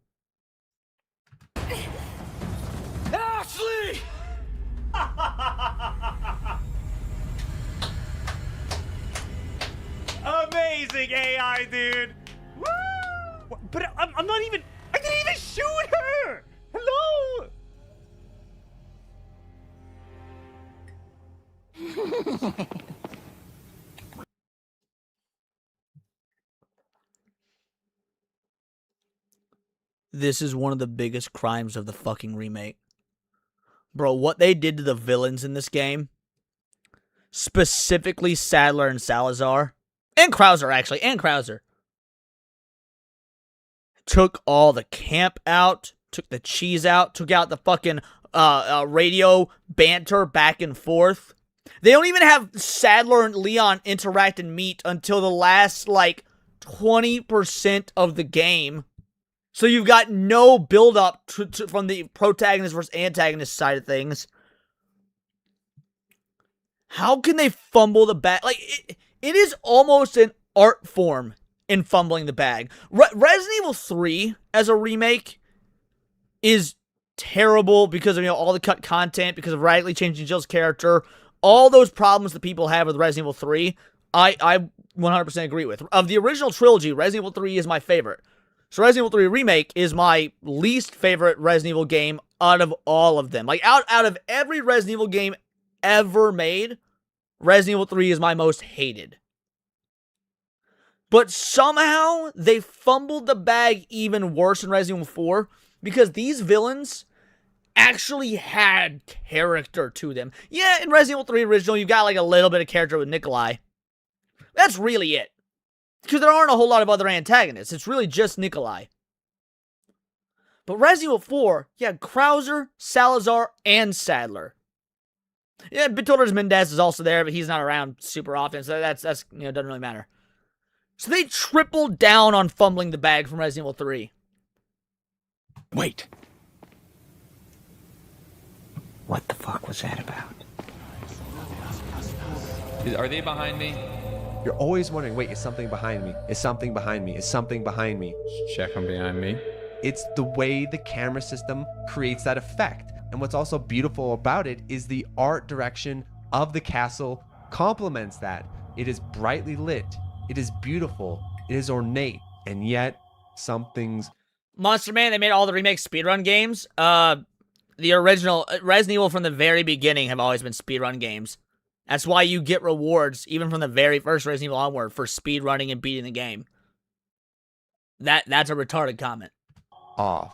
Ashley! Amazing AI, dude! Woo! But I'm not even... I didn't even shoot her! Hello? This is one of the biggest crimes of the fucking remake. Bro, what they did to the villains in this game, specifically Sadler and Salazar, and Krauser, actually, and Krauser, took all the camp out, took the cheese out, took out the fucking radio banter back and forth. They don't even have Sadler and Leon interact and meet until the last, like, 20% of the game. So you've got no build-up from the protagonist versus antagonist side of things. How can they fumble the bag? Like, it is almost an art form in fumbling the bag. Resident Evil 3 as a remake is terrible because of, all the cut content, because of radically changing Jill's character. All those problems that people have with Resident Evil 3, I 100% agree with. Of the original trilogy, Resident Evil 3 is my favorite. So Resident Evil 3 Remake is my least favorite Resident Evil game out of all of them. Like, out of every Resident Evil game ever made, Resident Evil 3 is my most hated. But somehow, they fumbled the bag even worse in Resident Evil 4, because these villains actually had character to them. Yeah, in Resident Evil 3 Original, you got like a little bit of character with Nikolai. That's really it. Because there aren't a whole lot of other antagonists. It's really just Nikolai. But Resident Evil 4, yeah, Krauser, Salazar, and Sadler. Yeah, Bertoldes Mendez is also there, but he's not around super often, so that's doesn't really matter. So they tripled down on fumbling the bag from Resident Evil 3. Wait. What the fuck was that about? Are they behind me? You're always wondering, wait, is something behind me? Is something behind me? Is something behind me? Check them behind me. It's the way the camera system creates that effect. And what's also beautiful about it is the art direction of the castle complements that. It is brightly lit. It is beautiful. It is ornate. And yet, something's... Monster Man, they made all the remake speedrun games. The original Resident Evil from the very beginning have always been speedrun games. That's why you get rewards, even from the very first Resident Evil onward, for speedrunning and beating the game. That's a retarded comment. Off.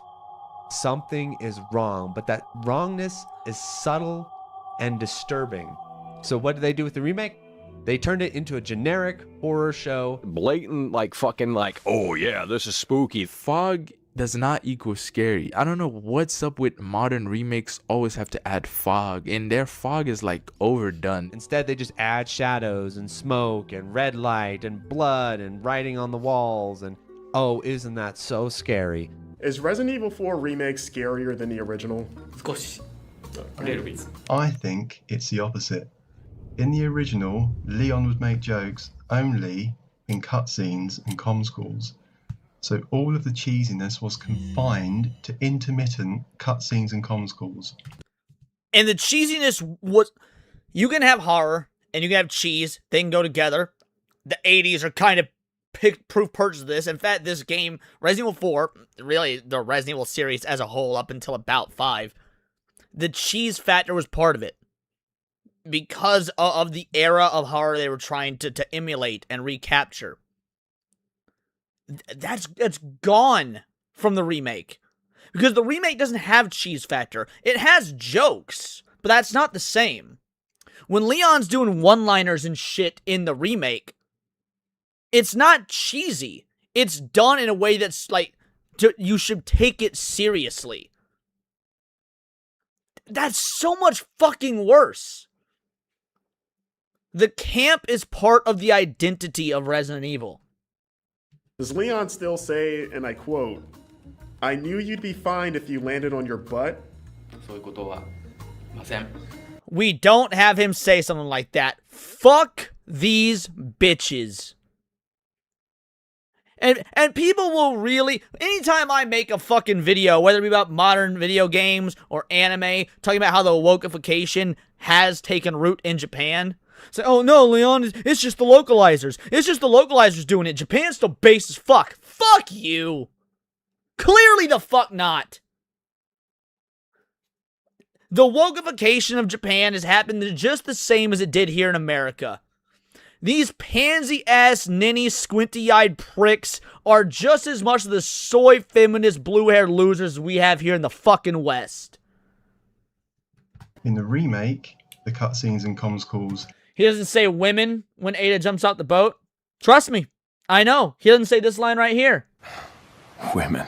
Something is wrong, but that wrongness is subtle and disturbing. So what did they do with the remake? They turned it into a generic horror show. Blatant, oh yeah, this is spooky. Fog does not equal scary. I don't know what's up with modern remakes always have to add fog, and their fog is like overdone. Instead, they just add shadows and smoke and red light and blood and writing on the walls and, oh, isn't that so scary? Is Resident Evil 4 Remake scarier than the original? Of course. A little bit. I think it's the opposite. In the original, Leon would make jokes only in cutscenes and comms calls. So all of the cheesiness was confined to intermittent cutscenes and comms calls. And the cheesiness was... You can have horror, and you can have cheese. They can go together. The 80s are kind of proof purchase of this. In fact, this game, Resident Evil 4, really the Resident Evil series as a whole up until about 5, the cheese factor was part of it. Because of the era of horror they were trying to emulate and recapture. That's gone from the remake. Because the remake doesn't have cheese factor. It has jokes, but that's not the same. When Leon's doing one-liners and shit in the remake, it's not cheesy. It's done in a way that's like, you should take it seriously. That's so much fucking worse. The camp is part of the identity of Resident Evil. Does Leon still say, and I quote, "I knew you'd be fine if you landed on your butt"? We don't have him say something like that. Fuck these bitches. And people will really... Anytime I make a fucking video, whether it be about modern video games or anime, talking about how the wokeification has taken root in Japan... Say, oh no, Leon, it's just the localizers. It's just the localizers doing it. Japan's still base as fuck. Fuck you. Clearly the fuck not. The wokeification of Japan has happened just the same as it did here in America. These pansy-ass, ninny, squinty-eyed pricks are just as much of the soy feminist blue-haired losers we have here in the fucking West. In the remake, the cutscenes and comms calls. He doesn't say women when Ada jumps out the boat. Trust me, I know. He doesn't say this line right here. Women.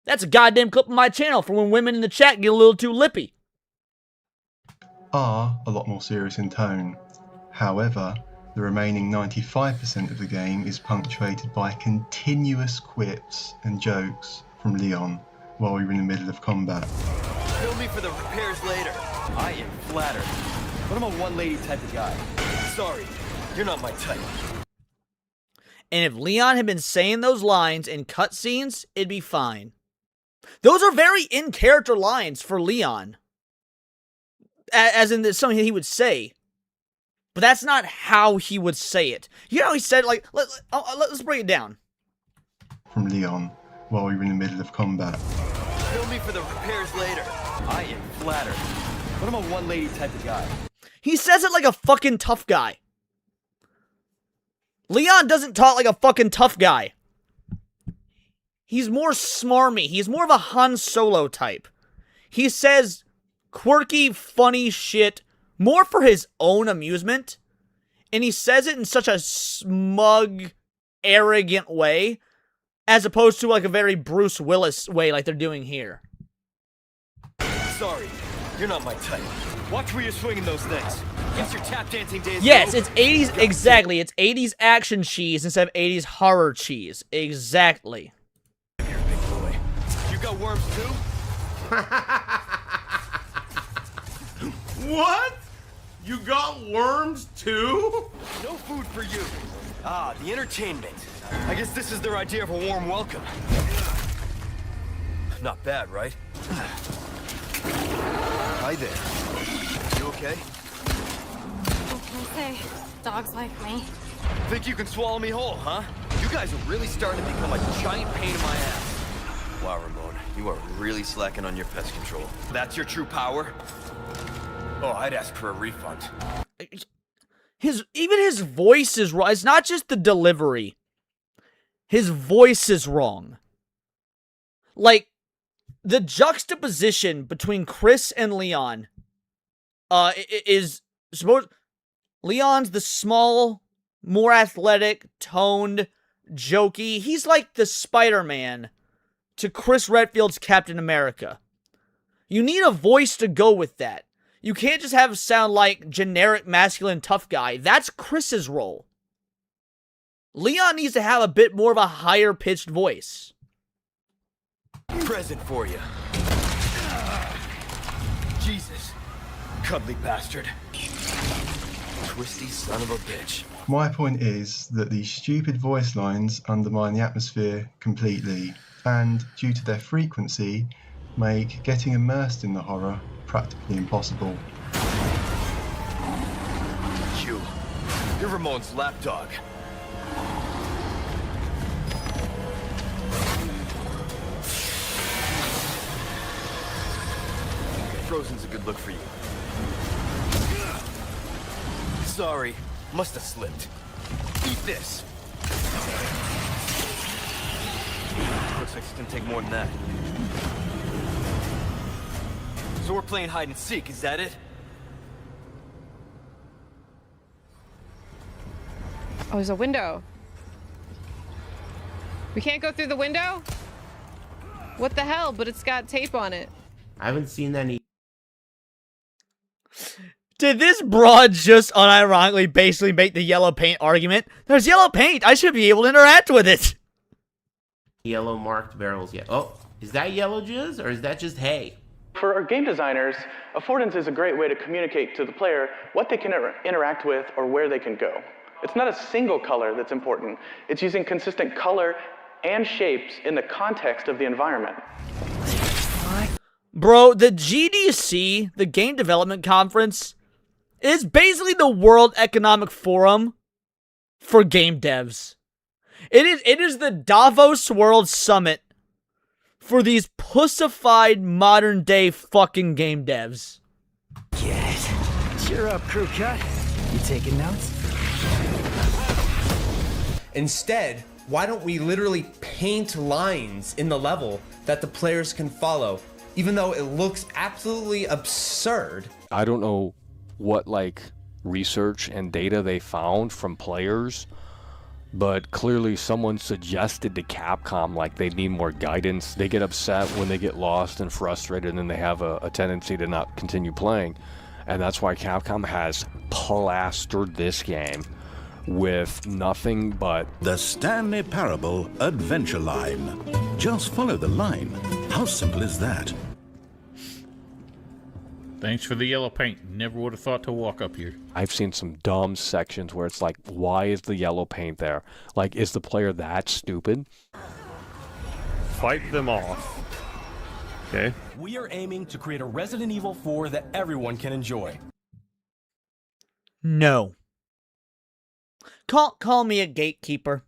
That's a goddamn clip on my channel for when women in the chat get a little too lippy. Are a lot more serious in tone. However, the remaining 95% of the game is punctuated by continuous quips and jokes from Leon while we were in the middle of combat. Bill me for the repairs later. I am flattered. But I'm a one-lady type of guy. Sorry, you're not my type. And if Leon had been saying those lines in cutscenes, it'd be fine. Those are very in-character lines for Leon. As in, there's something he would say. But that's not how he would say it. You know how he said, like, let's break it down. From Leon while we were in the middle of combat. Bill me for the repairs later. I am flattered. But I'm a one-lady type of guy. He says it like a fucking tough guy. Leon doesn't talk like a fucking tough guy. He's more smarmy. He's more of a Han Solo type. He says quirky, funny shit more for his own amusement. And he says it in such a smug, arrogant way, as opposed to like a very Bruce Willis way like they're doing here. Sorry, you're not my type. Watch where you're swinging those things. Guess your tap dancing days. Yes, it's 80s, exactly. It's 80s action cheese instead of 80s horror cheese. Exactly. Here, big boy. You got worms too? What? You got worms too? No food for you. Ah, the entertainment. I guess this is their idea of a warm welcome. Not bad, right? Hi there. You okay? What can I say? Dogs like me. Think you can swallow me whole, huh? You guys are really starting to become a giant pain in my ass. Wow, Ramon, you are really slacking on your pest control. That's your true power? Oh, I'd ask for a refund. Even his voice is wrong. It's not just the delivery. His voice is wrong. Like, the juxtaposition between Chris and Leon is supposed... Leon's the small, more athletic, toned, jokey. He's like the Spider-Man to Chris Redfield's Captain America. You need a voice to go with that. You can't just have it sound like generic masculine tough guy. That's Chris's role. Leon needs to have a bit more of a higher pitched voice. Present for you. Jesus. Cuddly bastard. Twisty son of a bitch. My point is that these stupid voice lines undermine the atmosphere completely, and due to their frequency, make getting immersed in the horror practically impossible. You're Ramon's lapdog. Frozen's a good look for you. Sorry, must have slipped. Eat this. Looks like it's gonna take more than that. So we're playing hide and seek, is that it? Oh, there's a window. We can't go through the window? What the hell? But it's got tape on it. I haven't seen any. Did this broad just unironically basically make the yellow paint argument? There's yellow paint. I should be able to interact with it. Yellow marked barrels yet. Oh, is that yellow jizz or is that just hay? For our game designers, affordance is a great way to communicate to the player what they can interact with or where they can go. It's not a single color that's important. It's using consistent color and shapes in the context of the environment. Bro, the GDC, the Game Development Conference, is basically the World Economic Forum for game devs. It is the Davos World Summit for these pussified modern day fucking game devs. Yes. Cheer up, Crowbcat. You taking notes? Instead, why don't we literally paint lines in the level that the players can follow, even though it looks absolutely absurd? I don't know what research and data they found from players, but clearly someone suggested to Capcom they need more guidance. They get upset when they get lost and frustrated, and then they have a tendency to not continue playing. And that's why Capcom has plastered this game with nothing but the Stanley Parable Adventure Line. Just follow the line. How simple is that? Thanks for the yellow paint. Never would have thought to walk up here. I've seen some dumb sections where it's why is the yellow paint there? Is the player that stupid? Fight them off. Okay. We are aiming to create a Resident Evil 4 that everyone can enjoy. No. Call me a gatekeeper.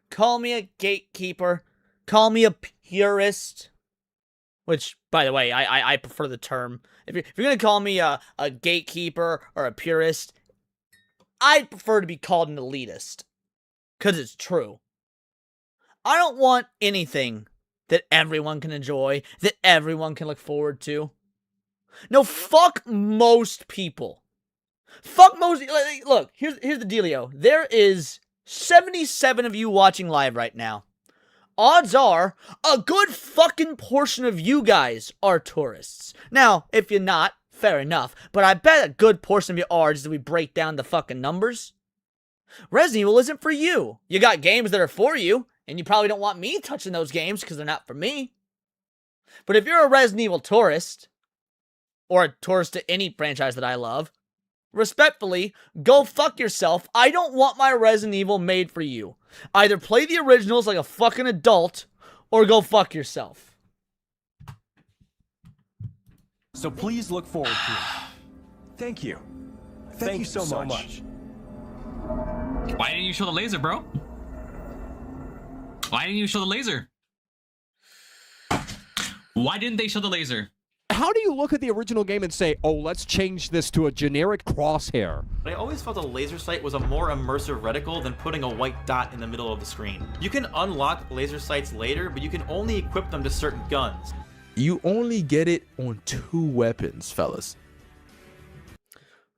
Call me a gatekeeper. Call me a purist. Which, by the way, I prefer the term. If you're going to call me a gatekeeper or a purist, I'd prefer to be called an elitist. Because it's true. I don't want anything that everyone can enjoy, that everyone can look forward to. No, fuck most people. Fuck most... Look, here's the dealio. There is 77 of you watching live right now. Odds are, a good fucking portion of you guys are tourists. Now, if you're not, fair enough. But I bet a good portion of you are, just as we break down the fucking numbers. Resident Evil isn't for you. You got games that are for you, and you probably don't want me touching those games because they're not for me. But if you're a Resident Evil tourist, or a tourist to any franchise that I love, respectfully, go fuck yourself. I don't want my Resident Evil made for you. Either play the originals like a fucking adult, or go fuck yourself. So please look forward to it. Thank you. Thank you so much. Why didn't you show the laser, bro? Why didn't you show the laser? Why didn't they show the laser? How do you look at the original game and say, oh, let's change this to a generic crosshair? I always felt a laser sight was a more immersive reticle than putting a white dot in the middle of the screen. You can unlock laser sights later, but you can only equip them to certain guns. You only get it on 2 weapons, fellas.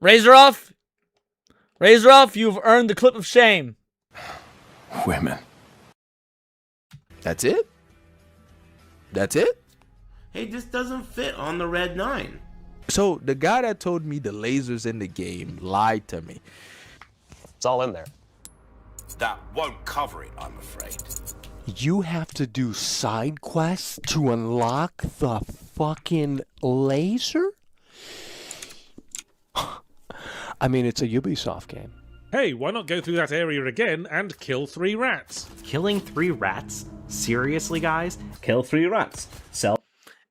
Razoroff, you've earned the clip of shame. Women. That's it? That's it? Hey, this doesn't fit on the Red 9. So the guy that told me the lasers in the game lied to me. It's all in there. That won't cover it, I'm afraid. You have to do side quests to unlock the fucking laser? I mean, it's a Ubisoft game. Hey, why not go through that area again and kill 3 rats? Killing 3 rats? Seriously, guys? Kill 3 rats. Sell.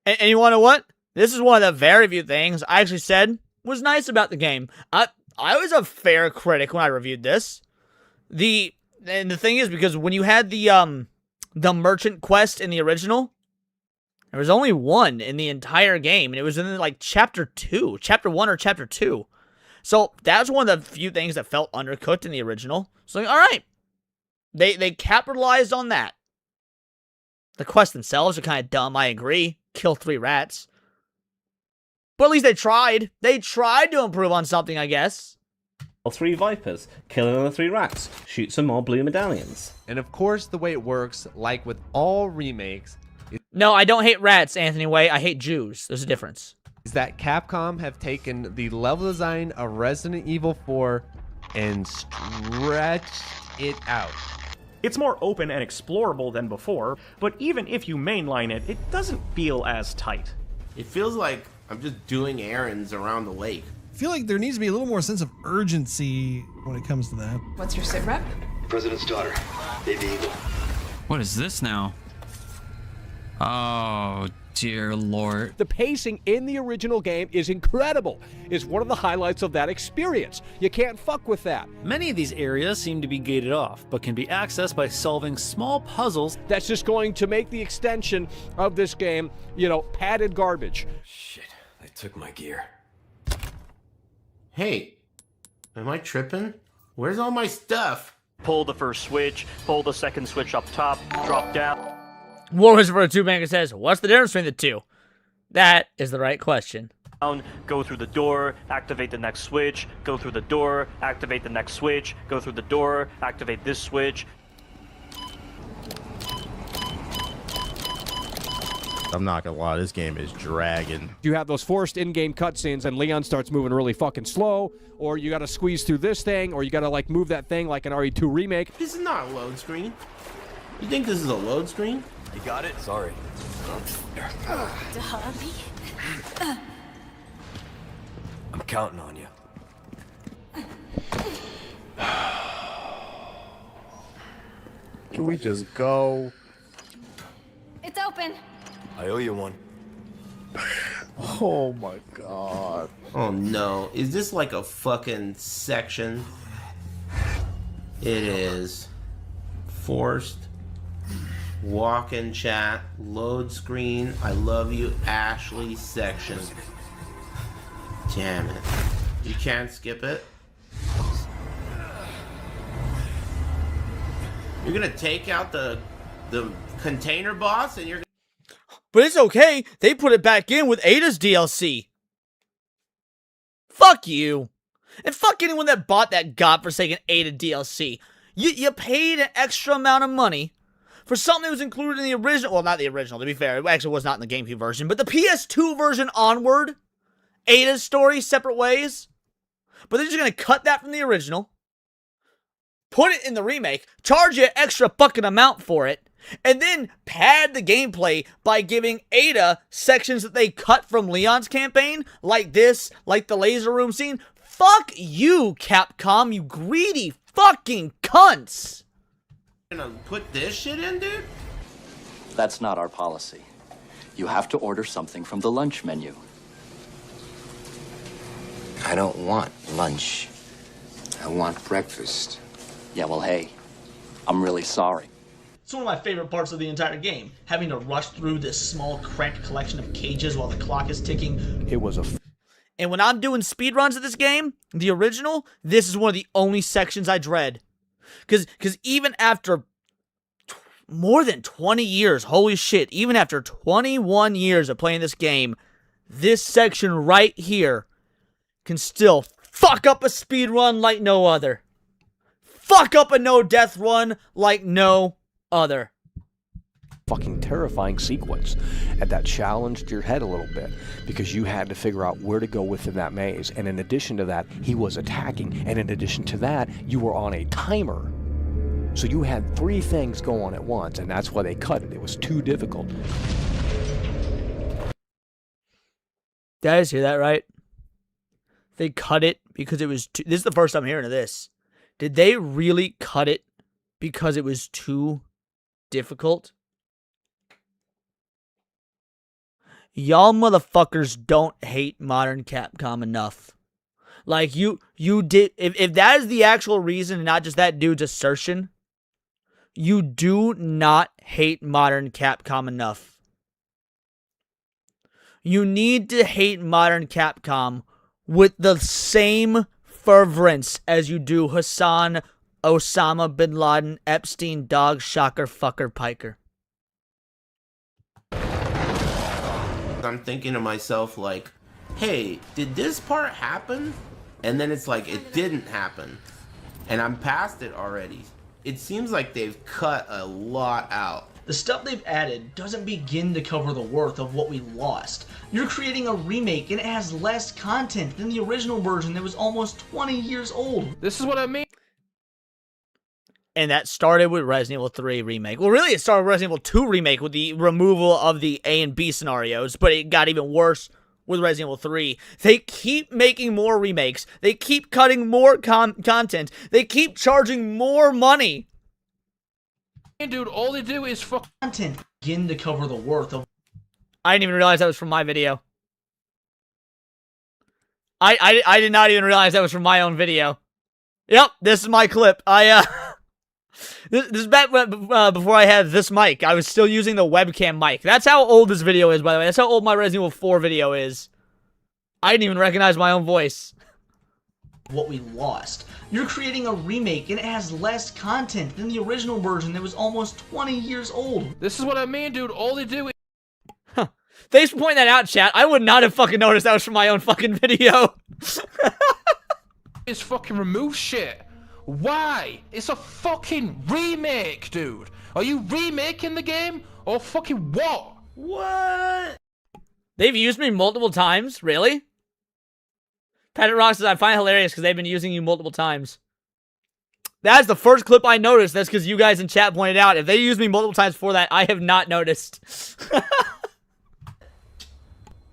And you want to know what? This is one of the very few things I actually said was nice about the game. I was a fair critic when I reviewed this. And the thing is, because when you had the merchant quest in the original, there was only one in the entire game, and it was in chapter 1 or chapter 2. So that was one of the few things that felt undercooked in the original. So all right, they capitalized on that. The quests themselves are kind of dumb, I agree. Kill 3 rats. But at least they tried. They tried to improve on something, I guess. 3 vipers. Kill another 3 rats. Shoot some more blue medallions. And of course, the way it works, like with all remakes... No, I don't hate rats, Anthony Way. I hate Jews. There's a difference. Is that Capcom have taken the level design of Resident Evil 4 and stretched it out. It's more open and explorable than before, but even if you mainline it, it doesn't feel as tight. It feels like I'm just doing errands around the lake. I feel like there needs to be a little more sense of urgency when it comes to that. What's your sit rep? President's daughter, Baby Eagle. What is this now? Oh, dear Lord. The pacing in the original game is incredible. It's one of the highlights of that experience. You can't fuck with that. Many of these areas seem to be gated off, but can be accessed by solving small puzzles. That's just going to make the extension of this game, padded garbage. Shit, they took my gear. Hey, Am I tripping? Where's all my stuff? Pull the first switch, pull the second switch up top, drop down. War Whisperer 2 Banker says, what's the difference between the two? That is the right question. Go through the door, activate the next switch, go through the door, activate the next switch, go through the door, activate this switch. I'm not gonna lie, this game is dragging. You have those forced in-game cutscenes and Leon starts moving really fucking slow, or you gotta squeeze through this thing, or you gotta like move that thing like an RE2 remake. This is not a load screen. You think this is a load screen? You got it? Sorry. I'm counting on you. Can we just go? It's open. I owe you one. Oh my god. Oh no. Is this like a fucking section? It is. Forced. Walk in chat. Load screen. I love you, Ashley section. Damn it. You can't skip it. You're gonna take out the container boss and you're. But it's okay. They put it back in with Ada's DLC. Fuck you. And fuck anyone that bought that godforsaken Ada DLC. You paid an extra amount of money for something that was included in the original. Well, not the original, to be fair. It actually was not in the GameCube version. But the PS2 version onward. Ada's story, separate ways. But they're just going to cut that from the original. Put it in the remake. Charge you an extra fucking amount for it. And then pad the gameplay by giving Ada sections that they cut from Leon's campaign, like this, like the laser room scene. Fuck you, Capcom, you greedy fucking cunts! Gonna put this shit in, dude? That's not our policy. You have to order something from the lunch menu. I don't want lunch. I want breakfast. Yeah, well, hey, I'm really sorry. It's one of my favorite parts of the entire game, having to rush through this small, cramped collection of cages while the clock is ticking. It was a... And when I'm doing speedruns of this game, the original, this is one of the only sections I dread. Because even after more than 20 years, holy shit, even after 21 years of playing this game, this section right here can still fuck up a speedrun like no other. Fuck up a no-death run like no other. Fucking terrifying sequence, and that challenged your head a little bit because you had to figure out where to go within that maze. And in addition to that, he was attacking, and in addition to that, you were on a timer. So you had 3 things go on at once, and that's why they cut it. It was too difficult. Did I just hear that right? They cut it because it was too... This is the first time hearing of this. Did they really cut it because it was too difficult? Y'all motherfuckers don't hate modern Capcom enough. Like, you did... If that is the actual reason and not just that dude's assertion, you do not hate modern Capcom enough. You need to hate modern Capcom with the same fervorance as you do Hassan, Osama bin Laden, Epstein, Dog, Shocker, Fucker, Piker. I'm thinking to myself like, hey, did this part happen? And then it's like, it didn't happen. And I'm past it already. It seems like they've cut a lot out. The stuff they've added doesn't begin to cover the worth of what we lost. You're creating a remake and it has less content than the original version that was almost 20 years old. This is what I mean. And that started with Resident Evil 3 Remake. Well, really, it started with Resident Evil 2 Remake with the removal of the A and B scenarios, but it got even worse with Resident Evil 3. They keep making more remakes. They keep cutting more content. They keep charging more money. Dude, all they do is fuck content. Begin to cover the worth of... I didn't even realize that was from my video. I did not even realize that was from my own video. Yep, this is my clip. This is back before I had this mic. I was still using the webcam mic. That's how old this video is, by the way. That's how old my Resident Evil 4 video is. I didn't even recognize my own voice. what we lost. You're creating a remake and it has less content than the original version that was almost 20 years old. This is what I mean, dude. All they do Thanks for pointing that out, chat. I would not have fucking noticed that was from my own fucking video. is fucking remove shit. Why? It's a fucking remake, dude. Are you remaking the game or fucking what? What? They've used me multiple times? Really? Patrick Rock says, I find it hilarious because they've been using you multiple times. That's the first clip I noticed. That's because you guys in chat pointed out. If they used me multiple times for that, I have not noticed.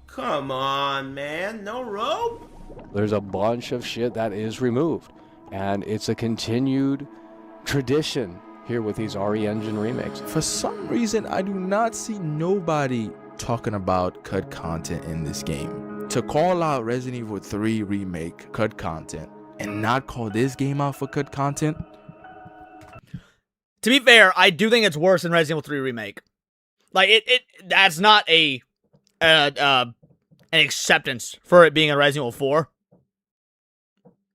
Come on, man. No rope? There's a bunch of shit that is removed. And it's a continued tradition here with these RE Engine remakes. For some reason, I do not see nobody talking about cut content in this game. To call out Resident Evil 3 Remake cut content and not call this game out for cut content? To be fair, I do think it's worse than Resident Evil 3 Remake. Like, that's not an acceptance for it being a Resident Evil 4.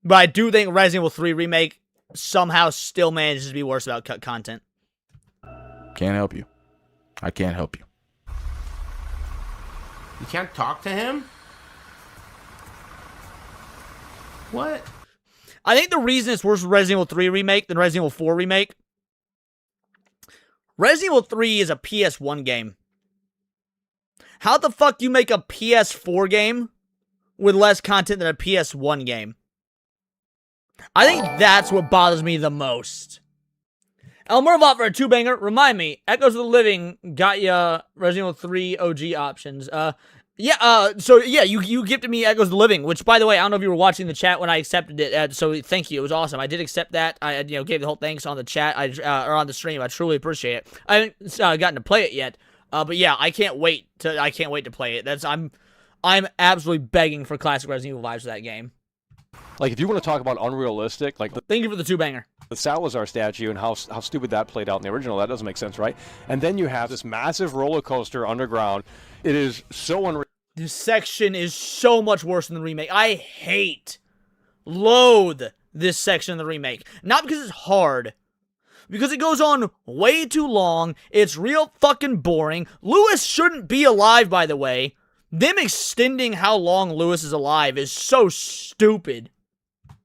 But I do think Resident Evil 3 Remake somehow still manages to be worse about cut content. Can't help you. I can't help you. You can't talk to him? What? I think the reason it's worse with Resident Evil 3 Remake than Resident Evil 4 Remake, Resident Evil 3 is a PS1 game. How the fuck do you make a PS4 game with less content than a PS1 game? I think that's what bothers me the most. El Mervot for a 2-banger. Remind me, Echoes of the Living got ya Resident Evil 3 OG options. So you gifted me Echoes of the Living, which, by the way, I don't know if you were watching the chat when I accepted it, so thank you. It was awesome. I did accept that. I gave the whole thanks on the chat, or on the stream. I truly appreciate it. I haven't gotten to play it yet, but yeah, I can't wait to play it. I'm absolutely begging for classic Resident Evil vibes for that game. Like, if you want to talk about unrealistic, like... Thank you for the 2-banger. The Salazar statue and how stupid that played out in the original, that doesn't make sense, right? And then you have this massive roller coaster underground. It is so unreal. This section is so much worse than the remake. I loathe this section of the remake. Not because it's hard, because it goes on way too long. It's real fucking boring. Lewis shouldn't be alive, by the way. Them extending how long Lewis is alive is so stupid.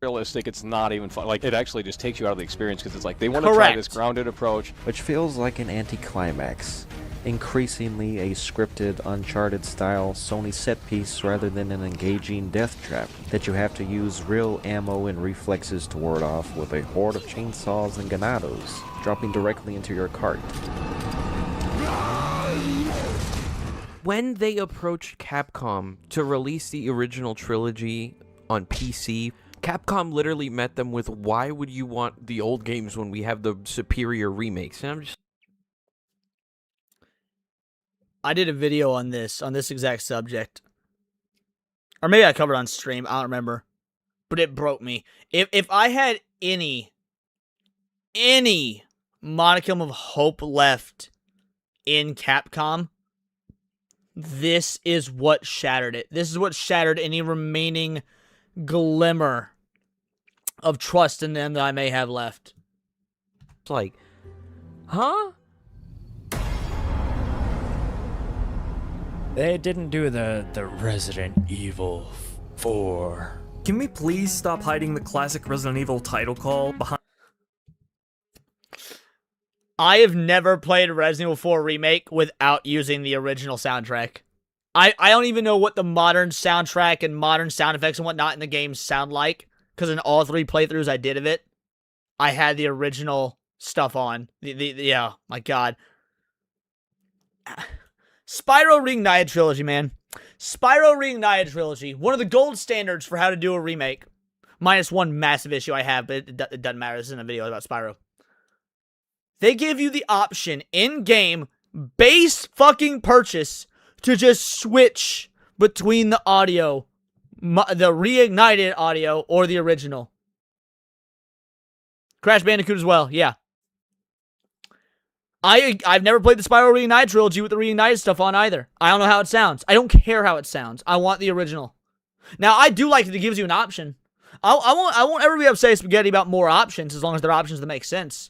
Realistic, it's not even fun. Like, it actually just takes you out of the experience because it's like they want to try this grounded approach, which feels like an anticlimax. Increasingly a scripted, Uncharted style Sony set piece rather than an engaging death trap that you have to use real ammo and reflexes to ward off with a horde of chainsaws and ganados dropping directly into your cart. When they approached Capcom to release the original trilogy on PC, Capcom literally met them with, why would you want the old games when we have the superior remakes? And I'm just... I did a video on this exact subject. Or maybe I covered it on stream, I don't remember. But it broke me. If I had any modicum of hope left in Capcom, this is what shattered it. This is what shattered any remaining glimmer of trust in them that I may have left. It's like, huh? They didn't do the Resident Evil 4. Can we please stop hiding the classic Resident Evil title call behind... I have never played Resident Evil 4 Remake without using the original soundtrack. I don't even know what the modern soundtrack and modern sound effects and whatnot in the game sound like, because in all 3 playthroughs I did of it, I had the original stuff on. Yeah, my god. Spyro Reignited Trilogy, man. Spyro Reignited Trilogy. One of the gold standards for how to do a remake. Minus one massive issue I have, but it doesn't matter. This isn't a video about Spyro. They give you the option in-game, base fucking purchase, to just switch between the audio, the reignited audio, or the original. Crash Bandicoot as well, yeah. I've never played the Spyro Reignited trilogy with the reignited stuff on either. I don't know how it sounds. I don't care how it sounds. I want the original. Now, I do like that it gives you an option. I won't ever be upset spaghetti about more options as long as they're options that make sense.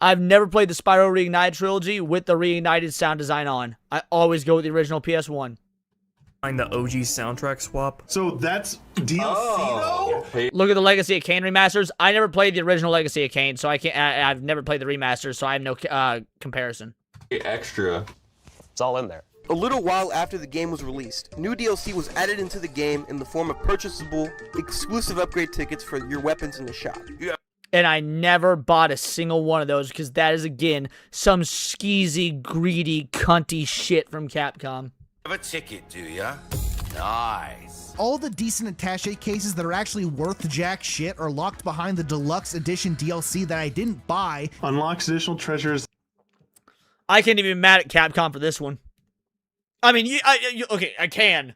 I've never played the Spyro Reignited trilogy with the reignited sound design on. I always go with the original PS1. Find the OG soundtrack swap. So that's DLC though? Look at the Legacy of Kain remasters. I never played the original Legacy of Kain, so I can't. I've never played the remasters, so I have no comparison. Extra. It's all in there. A little while after the game was released, new DLC was added into the game in the form of purchasable, exclusive upgrade tickets for your weapons in the shop. And I never bought a single one of those because that is, again, some skeezy, greedy, cunty shit from Capcom. Have a ticket, do ya? Nice. All the decent attaché cases that are actually worth jack shit are locked behind the deluxe edition DLC that I didn't buy. Unlocks additional treasures. I can't even be mad at Capcom for this one. I mean, okay, I can.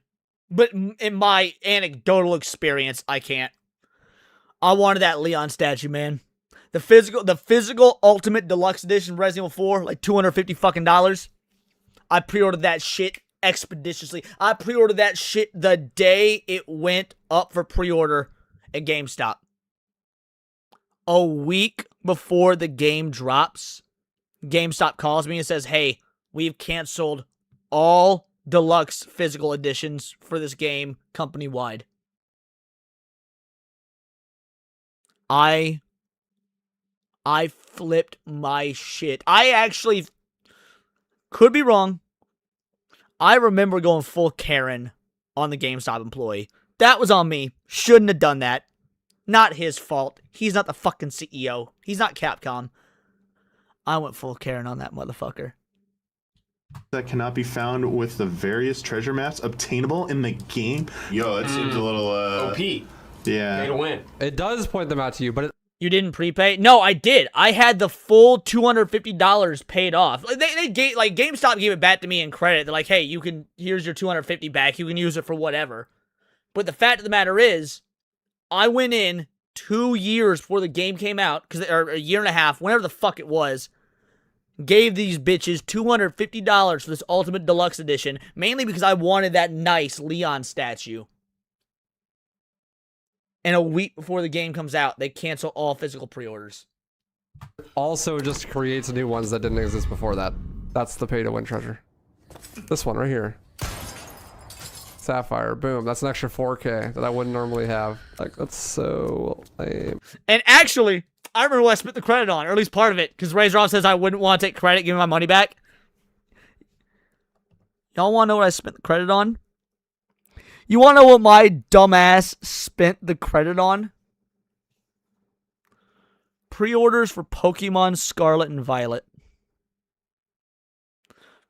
But in my anecdotal experience, I can't. I wanted that Leon statue, man. The physical Ultimate Deluxe Edition Resident Evil 4, like $250 fucking dollars. I pre-ordered that shit expeditiously. I pre-ordered that shit the day it went up for pre-order at GameStop. A week before the game drops, GameStop calls me and says, hey, we've canceled all deluxe physical editions for this game company-wide. I flipped my shit. I actually could be wrong. I remember going full Karen on the GameStop employee. That was on me. Shouldn't have done that. Not his fault. He's not the fucking CEO. He's not Capcom. I went full Karen on that motherfucker. That cannot be found with the various treasure maps obtainable in the game. Yo, it seems a little OP. Yeah. Way to win. It does point them out to you, but You didn't prepay? No, I did. I had the full $250 paid off. They gave, like, GameStop gave it back to me in credit. They're like, hey, here's your $250 back. You can use it for whatever. But the fact of the matter is, I went in 2 years before the game came out, or a year and a half, whenever the fuck it was, gave these bitches $250 for this Ultimate Deluxe Edition, mainly because I wanted that nice Leon statue. And a week before the game comes out, they cancel all physical pre-orders. also just creates new ones that didn't exist before that. That's the pay-to-win treasure. This one right here. Sapphire, boom. That's an extra 4K that I wouldn't normally have. Like, that's so lame. And actually, I remember what I spent the credit on, or at least part of it, because Razor says I wouldn't want to take credit, give me my money back. Y'all want to know what I spent the credit on? You want to know what my dumbass spent the credit on? Pre-orders for Pokemon Scarlet and Violet.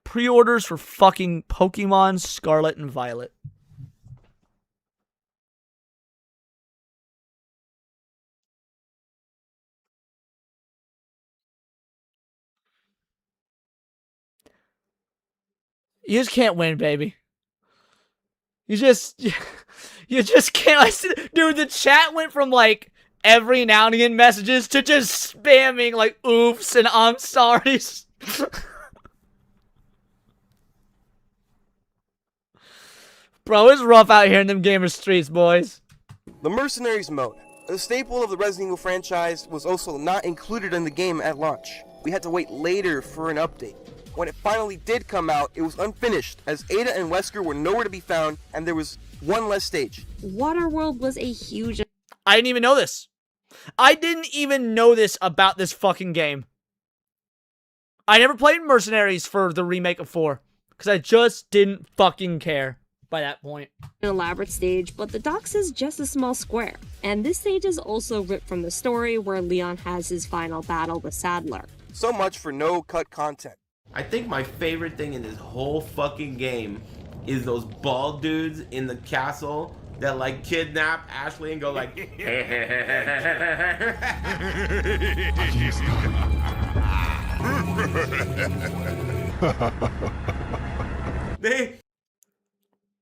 Pre-orders for fucking Pokemon Scarlet and Violet. You just can't win, baby. You just can't. Dude, the chat went from like every now and again messages to just spamming like oofs and I'm sorry's. Bro, it's rough out here in them gamer streets, boys. The Mercenaries mode, a staple of the Resident Evil franchise, was also not included in the game at launch. We had to wait later for an update. When it finally did come out, it was unfinished, as Ada and Wesker were nowhere to be found, and there was one less stage. Waterworld was a huge... I didn't even know this. I didn't even know this about this fucking game. I never played Mercenaries for the remake of 4, because I just didn't fucking care by that point. An elaborate stage, but the docks is just a small square. And this stage is also ripped from the story where Leon has his final battle with Sadler. So much for no cut content. I think my favorite thing in this whole fucking game is those bald dudes in the castle that like kidnap Ashley and go like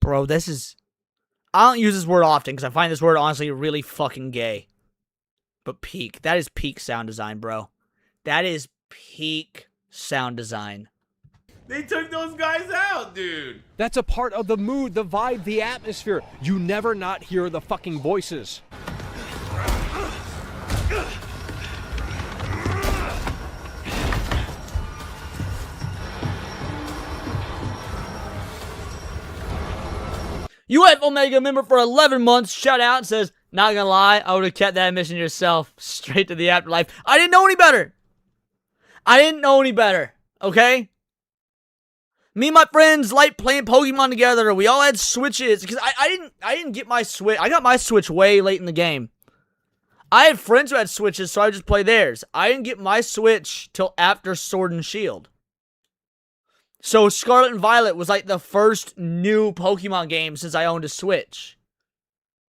Bro, this is... I don't use this word often because I find this word honestly really fucking gay. But peak. That is peak sound design, bro. That is peak sound design. They took those guys out, dude. That's a part of the mood, the vibe, the atmosphere. You never not hear the fucking voices. F Omega member for 11 months. Shout out, says, not gonna lie, I would have kept that mission yourself. Straight to the afterlife. I didn't know any better. I didn't know any better. Okay? Me and my friends like playing Pokemon together. We all had Switches. Because I didn't get my Switch. I got my Switch way late in the game. I had friends who had Switches, so I would just play theirs. I didn't get my Switch till after Sword and Shield. So Scarlet and Violet was like the first new Pokemon game since I owned a Switch.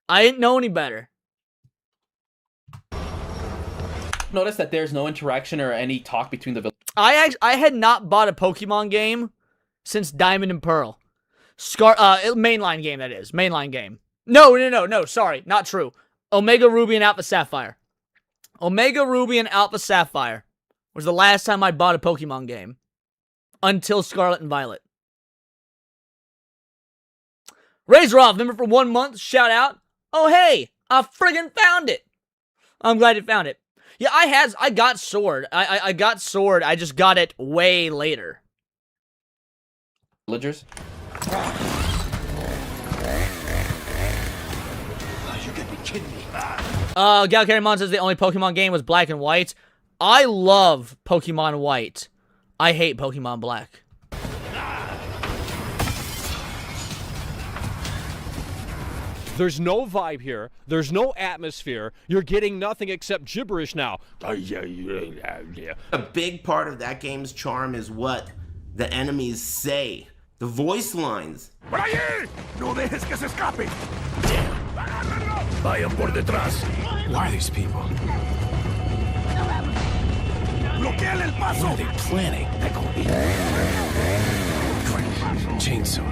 I didn't know any better. Notice that there's no interaction or any talk between the villains. I had not bought a Pokemon game since Diamond and Pearl. Mainline game, that is. Mainline game. No, sorry. Not true. Omega Ruby and Alpha Sapphire. Omega Ruby and Alpha Sapphire was the last time I bought a Pokemon game. Until Scarlet and Violet. Razor Off, member for 1 month. Shout out. Oh, hey, I friggin' found it. I'm glad you found it. Yeah, I got Sword. I got Sword. I just got it way later. Villagers. You gotta be kidding me. Gal Carrymon says the only Pokemon game was Black and White. I love Pokemon White. I hate Pokemon Black. There's no vibe here. There's no atmosphere. You're getting nothing except gibberish now. A big part of that game's charm is what the enemies say. The voice lines. ¡Por allí! ¡No dejes que se escape! Vayan por detrás. Why are these people? ¡Bloqueale el paso! What are they planning? Chainsaw.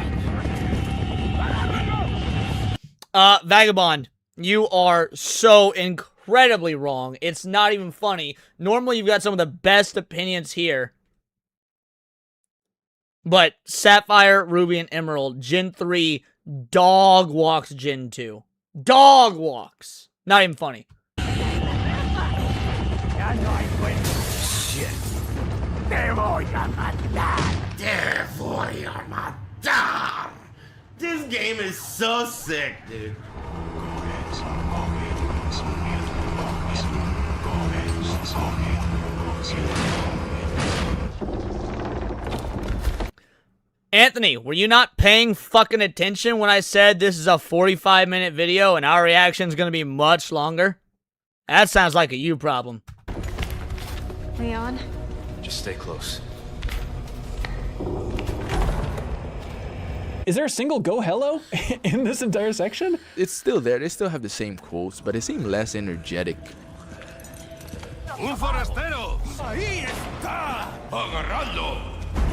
Vagabond, you are so incredibly wrong. It's not even funny. Normally, you've got some of the best opinions here. But Sapphire, Ruby, and Emerald, Gen 3, dog walks Gen 2. Dog walks. Not even funny. Shit. Te voy a matar. Te voy a matar. This game is so sick, dude. Anthony, were you not paying fucking attention when I said this is a 45-minute video and our reaction's gonna be much longer? That sounds like a you problem. Leon? Just stay close. Is there a single go hello in this entire section? It's still there. They still have the same quotes, but it seemed less energetic. Un forastero. Ahí está. Agarrando.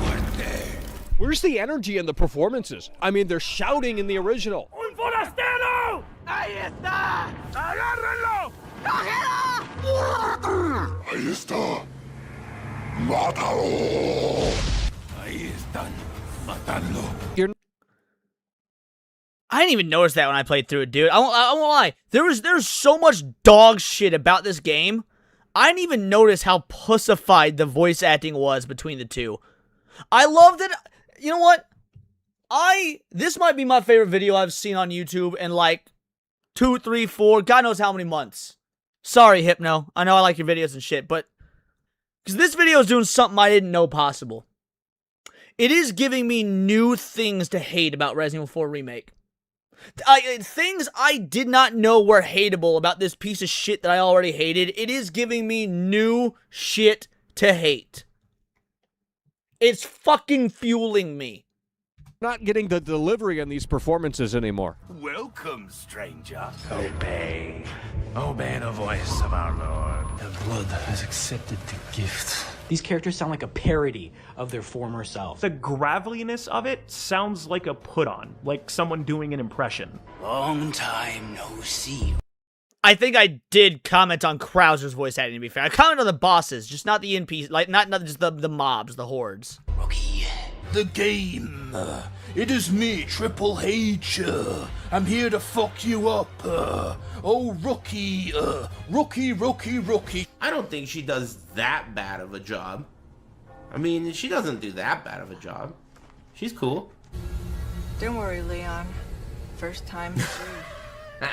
Muerte. Where's the energy in the performances? I mean, they're shouting in the original. Un forastero. Ahí está. Agárrenlo. Cógelo. Ahí está. Mátalo. Ahí están. Matando. I didn't even notice that when I played through it, dude. I won't lie. There's so much dog shit about this game. I didn't even notice how pussified the voice acting was between the two. I loved it. You know what? This might be my favorite video I've seen on YouTube in like 2, 3, 4, God knows how many months. Sorry, Hypno. I know I like your videos and shit, but because this video is doing something I didn't know possible. It is giving me new things to hate about Resident Evil 4 Remake. Things I did not know were hateable about this piece of shit that I already hated. It is giving me new shit to hate. It's fucking fueling me. Not getting the delivery on these performances anymore. Welcome, stranger. Obey. Obey the voice of our Lord. The blood has accepted the gift. These characters sound like a parody of their former selves. The graveliness of it sounds like a put-on, like someone doing an impression. Long time no see. I think I did comment on Krauser's voice acting, to be fair. I commented on the bosses, just not the NPCs, like, not just the mobs, the hordes. Rookie. The game. It is me, Triple H. I'm here to fuck you up. Oh, rookie. Rookie. I don't think she does that bad of a job. I mean, she doesn't do that bad of a job. She's cool. Don't worry, Leon. First time free.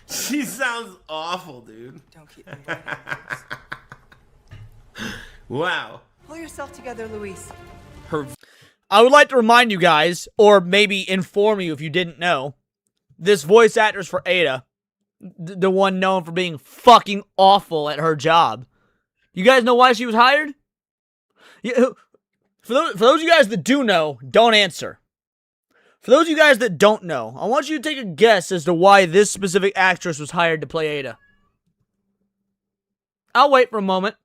She sounds awful, dude. Don't keep inviting Wow. Pull yourself together, Luis. I would like to remind you guys, or maybe inform you if you didn't know, this voice actress for Ada, the one known for being fucking awful at her job. You guys know why she was hired? For those of you guys that do know, don't answer. For those of you guys that don't know, I want you to take a guess as to why this specific actress was hired to play Ada. I'll wait for a moment.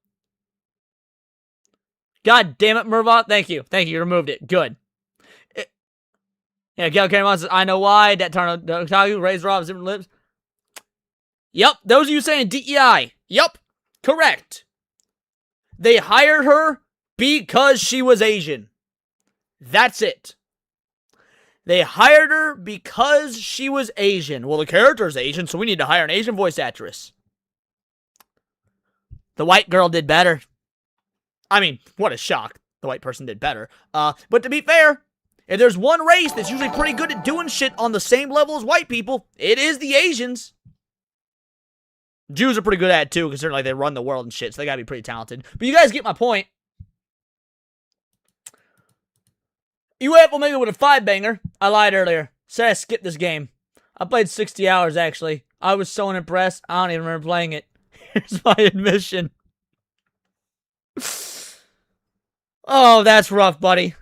God damn it, Mervot. Thank you. Thank you. You removed it. Good. Yeah, Gail Cameron says, I know why. Dat Tarno raised Rob's different lips. Yep. Those of you saying DEI. Yep. Correct. They hired her because she was Asian. That's it. They hired her because she was Asian. Well, the character's Asian, so we need to hire an Asian voice actress. The white girl did better. I mean, what a shock. The white person did better. But to be fair, if there's one race that's usually pretty good at doing shit on the same level as white people, it is the Asians. Jews are pretty good at it too, considering like they run the world and shit, so they gotta be pretty talented. But you guys get my point. UF will maybe with a 5-banger. I lied earlier. Said I skipped this game. I played 60 hours, actually. I was so unimpressed, I don't even remember playing it. Here's my admission. Oh, that's rough, buddy.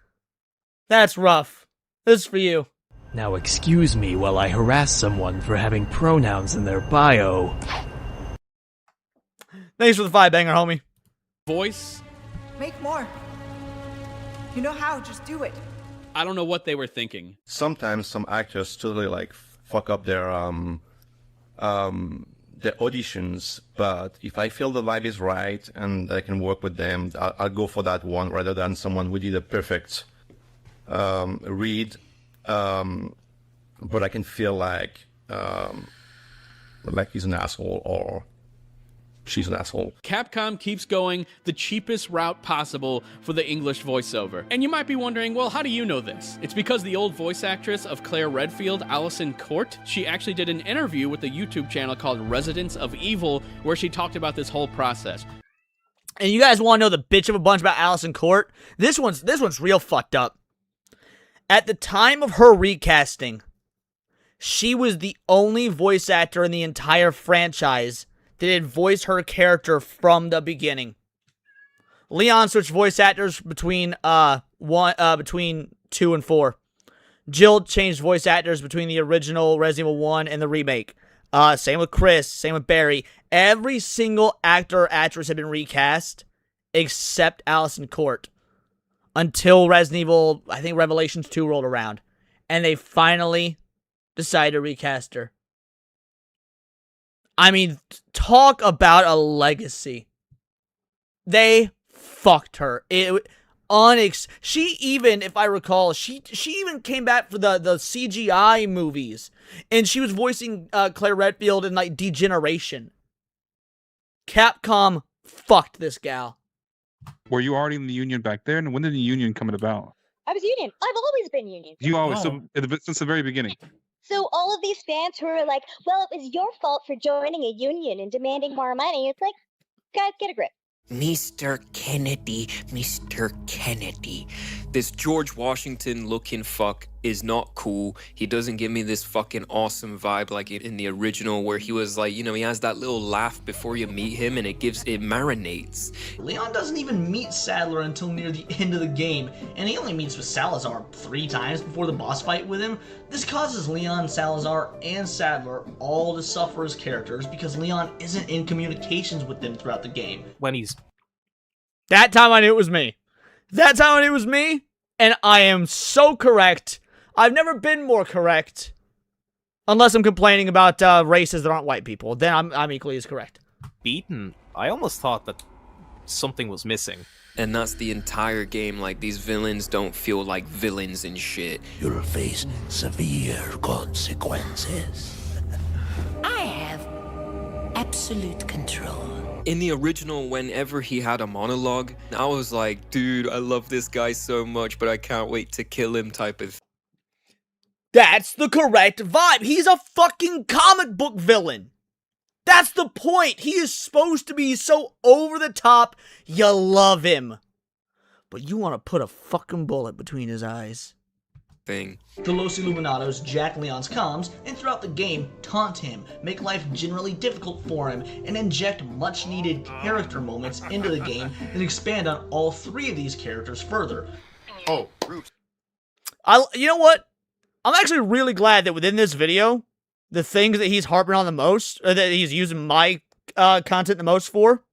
That's rough. This is for you. Now excuse me while I harass someone for having pronouns in their bio. Thanks for the 5-banger, homie. Voice. Make more. You know how, just do it. I don't know what they were thinking. Sometimes some actors totally like fuck up their auditions, but if I feel the vibe is right and I can work with them, I'll go for that one rather than someone who did a perfect read, but I can feel like he's an asshole or she's an asshole. Capcom keeps going the cheapest route possible for the English voiceover. And you might be wondering, well, how do you know this? It's because the old voice actress of Claire Redfield, Allison Court, she actually did an interview with a YouTube channel called Residents of Evil, where she talked about this whole process. And you guys want to know the bitch of a bunch about Allison Court? This one's real fucked up. At the time of her recasting, she was the only voice actor in the entire franchise that had voiced her character from the beginning. Leon switched voice actors between 2 and 4. Jill changed voice actors between the original Resident Evil 1 and the remake. Same with Chris, same with Barry. Every single actor or actress had been recast except Allison Court until Resident Evil, I think Revelations 2 rolled around. And they finally decided to recast her. I mean, talk about a legacy. They fucked her. She even, if I recall, she even came back for the CGI movies, and she was voicing Claire Redfield in like Degeneration. Capcom fucked this gal. Were you already in the union back there? And when did the union come about? I was union. I've always been union. You always, since the very beginning. So all of these fans who are like, well, it was your fault for joining a union and demanding more money. It's like, guys, get a grip. Mr. Kennedy, Mr. Kennedy. This George Washington looking fuck is not cool. He doesn't give me this fucking awesome vibe like in the original where he was like, you know, he has that little laugh before you meet him and it marinates. Leon doesn't even meet Sadler until near the end of the game, and he only meets with Salazar 3 times before the boss fight with him. This causes Leon, Salazar, and Sadler all to suffer as characters because Leon isn't in communications with them throughout the game. That time I knew it was me. That time I knew it was me, and I am so correct. I've never been more correct. Unless I'm complaining about races that aren't white people. Then I'm equally as correct. Beaten? I almost thought that something was missing. And that's the entire game, like these villains don't feel like villains and shit. You'll face severe consequences. I have absolute control. In the original, whenever he had a monologue, I was like, dude, I love this guy so much, but I can't wait to kill him type of That's the correct vibe. He's a fucking comic book villain. That's the point. He is supposed to be so over the top, you love him. But you want to put a fucking bullet between his eyes. Thing. The Los Illuminados jack Leon's comms, and throughout the game, taunt him, make life generally difficult for him, and inject much-needed character moments into the game that expand on all three of these characters further. Oh, You know what? I'm actually really glad that within this video, the things that he's harping on the most, or that he's using my content the most for,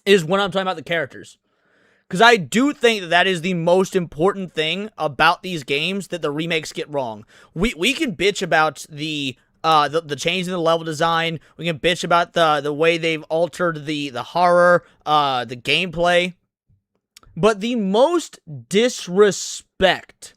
is when I'm talking about the characters. Because I do think that that is the most important thing about these games that the remakes get wrong. We can bitch about the change in the level design. We can bitch about the way they've altered the horror, the gameplay. But the most disrespect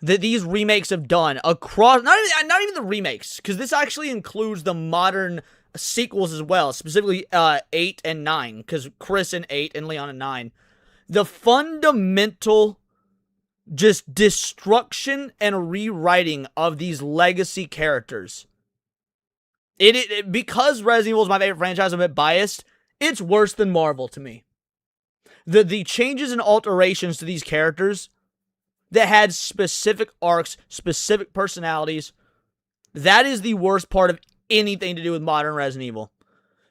that these remakes have done across, not even the remakes, because this actually includes the modern sequels as well, specifically 8 and 9, because Chris in 8 and Leon in 9. The fundamental just destruction and rewriting of these legacy characters. Because Resident Evil is my favorite franchise, I'm a bit biased, it's worse than Marvel to me. The changes and alterations to these characters that had specific arcs, specific personalities, that is the worst part of anything to do with modern Resident Evil.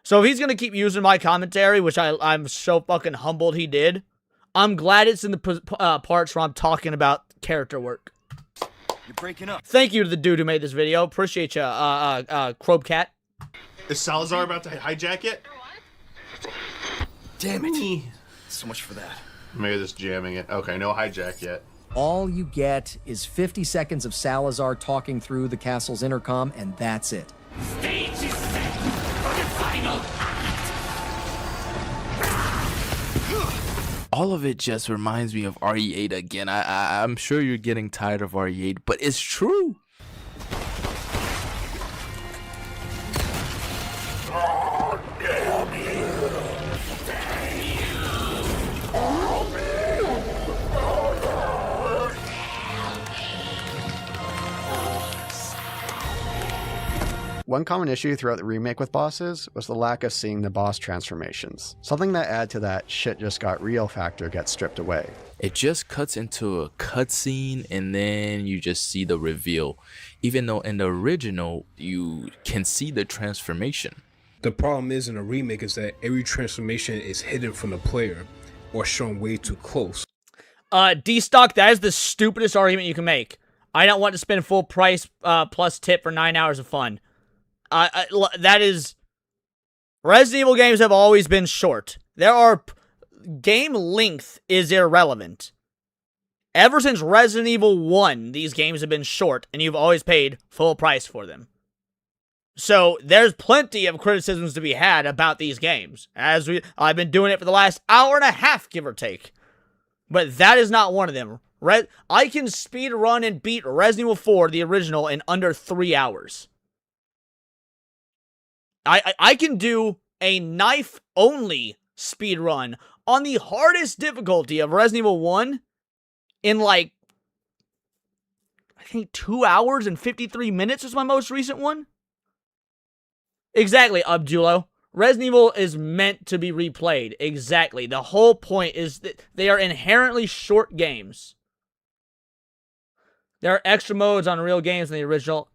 So if he's going to keep using my commentary, which I'm so fucking humbled he did, I'm glad it's in the parts where I'm talking about character work. You're breaking up. Thank you to the dude who made this video. Appreciate you, Crowbcat. Is Salazar about to hijack it? Damn it. So much for that. Maybe just jamming it. Okay, no hijack yet. All you get is 50 seconds of Salazar talking through the castle's intercom, and that's it. Stage is set for the final All of it just reminds me of RE8 again. I'm sure you're getting tired of RE8, but it's true. One common issue throughout the remake with bosses was the lack of seeing the boss transformations. Something that add to that shit just got real factor gets stripped away. It just cuts into a cutscene and then you just see the reveal. Even though in the original, you can see the transformation. The problem is in a remake is that every transformation is hidden from the player or shown way too close. D-Stock, that is the stupidest argument you can make. I don't want to spend full price plus tip for 9 hours of fun. That is... Resident Evil games have always been short. Game length is irrelevant. Ever since Resident Evil 1, these games have been short, and you've always paid full price for them. So, there's plenty of criticisms to be had about these games. I've been doing it for the last hour and a half, give or take. But that is not one of them. I can speed run and beat Resident Evil 4, the original, in under 3 hours. I can do a knife-only speed run on the hardest difficulty of Resident Evil 1 in, like, I think 2 hours and 53 minutes was my most recent one. Exactly, Abdulo. Resident Evil is meant to be replayed. Exactly. The whole point is that they are inherently short games. There are extra modes on real games in the original.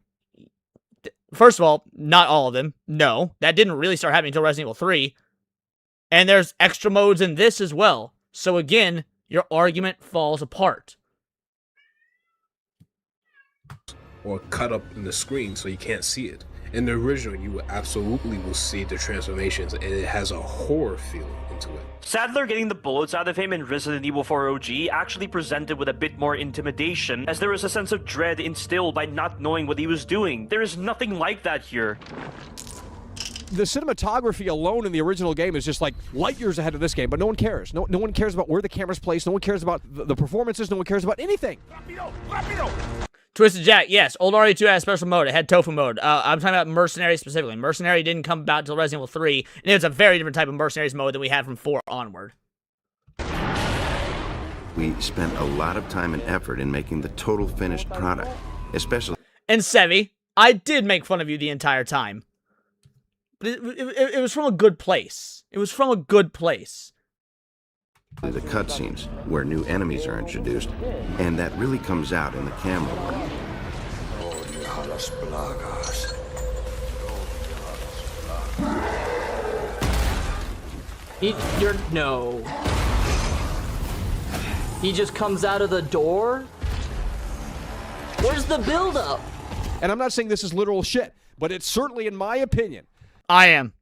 First of all, not all of them. No, that didn't really start happening until Resident Evil 3. And there's extra modes in this as well. So again, your argument falls apart. Or cut up in the screen so you can't see it. In the original, you absolutely will see the transformations, and it has a horror feeling into it. Sadler getting the bullets out of him in Resident Evil 4 OG actually presented with a bit more intimidation, as there was a sense of dread instilled by not knowing what he was doing. There is nothing like that here. The cinematography alone in the original game is just like light years ahead of this game, but no one cares. No one cares about where the camera's placed. No one cares about the performances. No one cares about anything. Twisted Jack, yes. Old RE2 had a special mode. It had Tofu mode. I'm talking about Mercenary specifically. Mercenary didn't come about until Resident Evil 3, and it was a very different type of Mercenaries mode than we had from 4 onward. We spent a lot of time and effort in making the total finished product. especially. And Sevi, I did make fun of you the entire time. But it was from a good place. It was from a good place. The cutscenes, where new enemies are introduced, and that really comes out in the camera work. No. He just comes out of the door? Where's the build-up? And I'm not saying this is literal shit, but it's certainly, in my opinion. I am.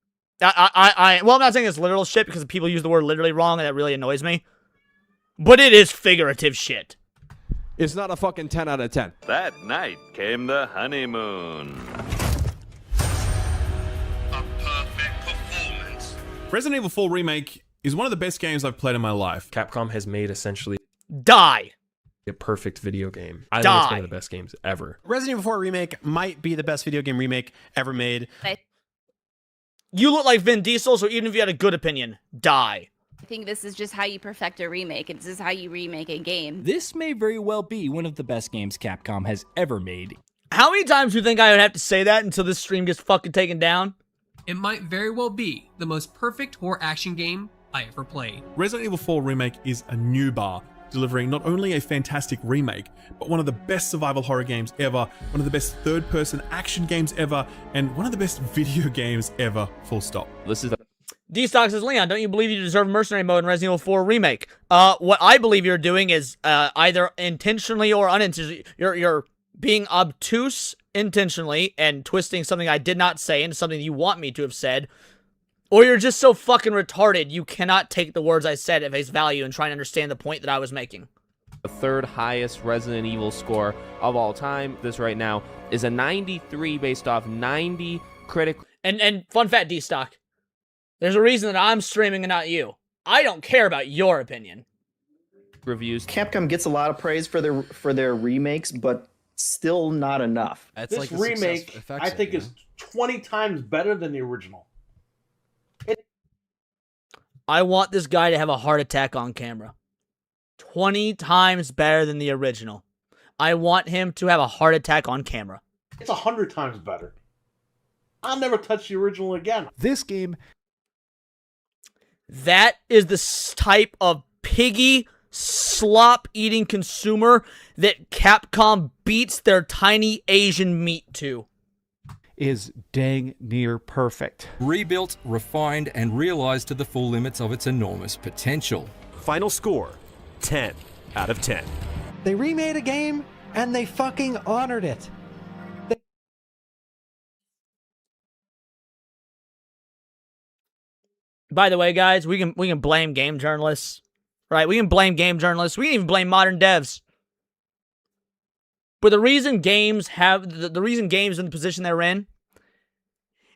Well, I'm not saying it's literal shit because people use the word literally wrong and that really annoys me. But it is figurative shit. It's not a fucking 10 out of 10. That night came the honeymoon. Resident Evil 4 Remake is one of the best games I've played in my life. Capcom has made essentially die a perfect video game. I think it's one of the best games ever. Resident Evil 4 Remake might be the best video game remake ever made. You look like Vin Diesel, so even if you had a good opinion, die. I think this is just how you perfect a remake. This is how you remake a game. This may very well be one of the best games Capcom has ever made. How many times do you think I would have to say that until this stream gets fucking taken down? It might very well be the most perfect horror action game I ever played. Resident Evil 4 Remake is a new bar, delivering not only a fantastic remake, but one of the best survival horror games ever, one of the best third-person action games ever, and one of the best video games ever, full stop. This is D-Stock says, Leon, don't you believe you deserve mercenary mode in Resident Evil 4 Remake? What I believe you're doing is either intentionally or unintentionally. You're being obtuse intentionally and twisting something I did not say into something you want me to have said, or you're just so fucking retarded you cannot take the words I said at face value and try and understand the point that I was making. The third highest Resident Evil score of all time. This right now is a 93 based off 90 critical. And fun fact, D-Stock, there's a reason that I'm streaming and not you. I don't care about your opinion. Reviews. Capcom gets a lot of praise for their remakes, but still not enough. This remake, I think, is 20 times better than the original. I want this guy to have a heart attack on camera. 20 times better than the original. I want him to have a heart attack on camera. It's 100 times better. I'll never touch the original again. This game... That is the type of piggy, slop-eating consumer that Capcom beats their tiny Asian meat to. Is dang near perfect. Rebuilt, refined, and realized to the full limits of its enormous potential. Final score, 10 out of 10. They remade a game, and they fucking honored it. By the way, guys, we can blame game journalists, right? We can blame game journalists. We can even blame modern devs. But the reason games have the reason games in the position they're in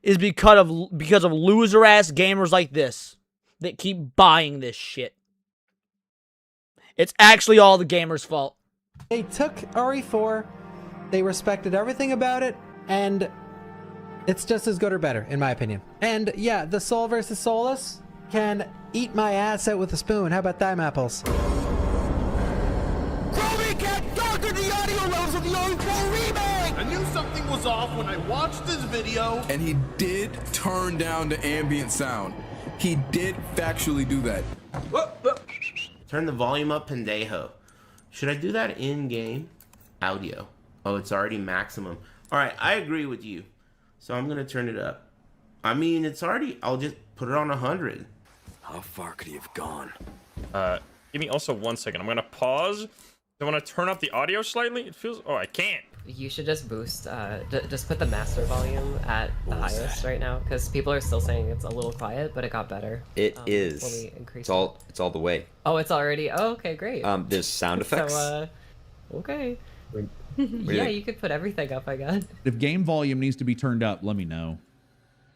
is because of loser ass gamers like this that keep buying this shit. It's actually all the gamers' fault. They took RE4, they respected everything about it, and it's just as good or better, in my opinion. And yeah, the Soul versus Soulless can eat my ass out with a spoon. How about thyme apples? Crowbcat darkened the audio levels of the RE4 Remake! I knew something was off when I watched this video. And he did turn down the ambient sound. He did factually do that. Turn the volume up, pendejo. Should I do that in-game? Audio. Oh, it's already maximum. Alright, I agree with you. So I'm gonna turn it up. I mean, it's already... I'll just put it on 100. How far could he have gone? Give me also 1 second. I'm gonna pause. I want to turn up the audio slightly. It feels... Oh, I can't. You should just boost, just put the master volume at the highest right now, because people are still saying it's a little quiet, but it got better. It is. When we increase It's all the way. Oh, it's already. Oh, okay, great. There's sound effects. So, okay. Yeah, you could put everything up, I guess. If game volume needs to be turned up, let me know.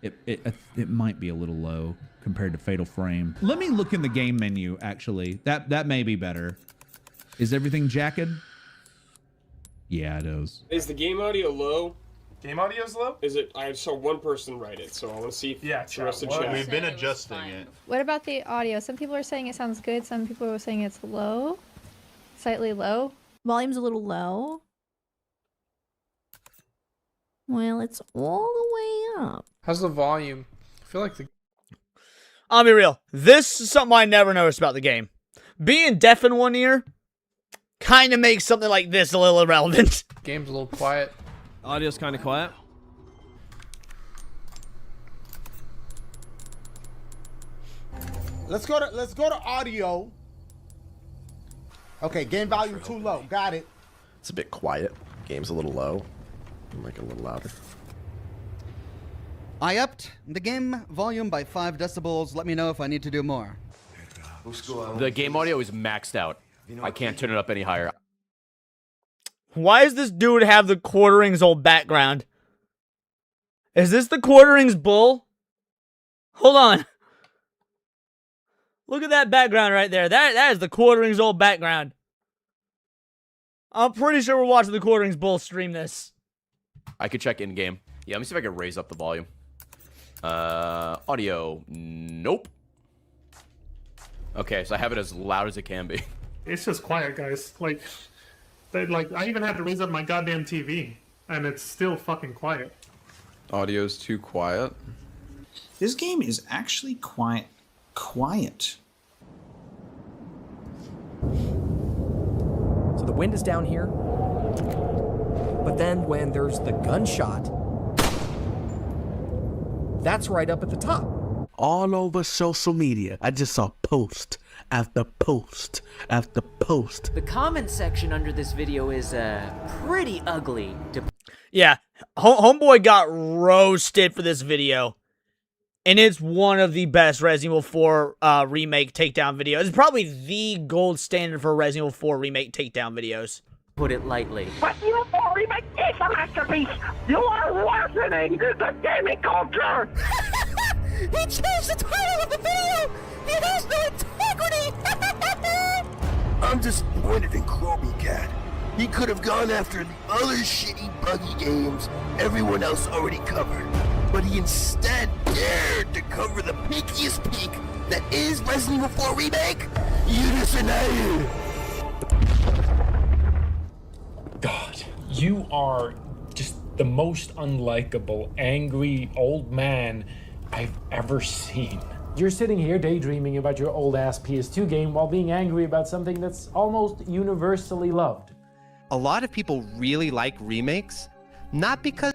It might be a little low compared to Fatal Frame. Let me look in the game menu. Actually, that may be better. Is everything jacked? Yeah, it is. Is the game audio low? Game audio's low? Is it? I saw one person write it, so I want to see if the rest of chat. We've been adjusting it. What about the audio? Some people are saying it sounds good. Some people are saying it's low. Slightly low. Volume's a little low. Well, it's all the way up. How's the volume? I feel like the I'll be real. This is something I never noticed about the game. Being deaf in one ear kind of makes something like this a little irrelevant. game's a little quiet. Audio's kind of quiet. Let's go to audio. Okay, game volume too low. Got it. It's a bit quiet. Game's a little low. Make it a little louder. I upped the game volume by 5 decibels. Let me know if I need to do more. The game audio is maxed out. I can't turn it up any higher. Why does this dude have the quarterings old background? Is this the quarterings bull? Hold on. Look at that background right there. That is the quarterings old background. I'm pretty sure we're watching the quarterings bull stream this. I could check in-game. Yeah, let me see if I can raise up the volume. Audio. Nope. Okay, so I have it as loud as it can be. It's just quiet, guys. Like, I even had to raise up my goddamn TV, and it's still fucking quiet. Audio's too quiet. This game is actually quite quiet. So the wind is down here, but then when there's the gunshot, that's right up at the top. All over social media, I just saw post after post after post. The comment section under this video is pretty ugly. Yeah, Homeboy got roasted for this video. And it's one of the best Resident Evil 4 remake takedown videos. It's probably the gold standard for Resident Evil 4 remake takedown videos. Put it lightly. Resident Evil 4 Remake is a masterpiece! You are worsening the gaming culture! He changed the title of the video! He has no integrity! I'm disappointed in Crowbcat. He could have gone after the other shitty buggy games everyone else already covered. But he instead dared to cover the peakiest peak that is Resident Evil 4 Remake. United. God, you are just the most unlikable, angry old man I've ever seen. You're sitting here daydreaming about your old-ass PS2 game while being angry about something that's almost universally loved. A lot of people really like remakes, not because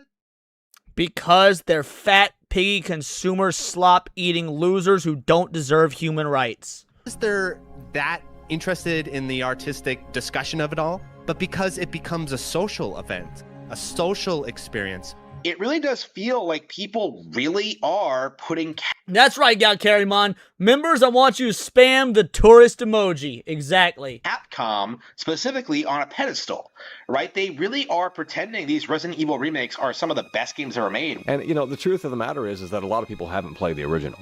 they're fat, piggy, consumer, slop-eating losers who don't deserve human rights. they're that interested in the artistic discussion of it all, but because it becomes a social event, a social experience. It really does feel like people really are putting... That's right, Gal Carrymon. Members, I want you to spam the tourist emoji. Exactly. Capcom, specifically, on a pedestal, right? They really are pretending these Resident Evil remakes are some of the best games ever made. And, you know, the truth of the matter is that a lot of people haven't played the original.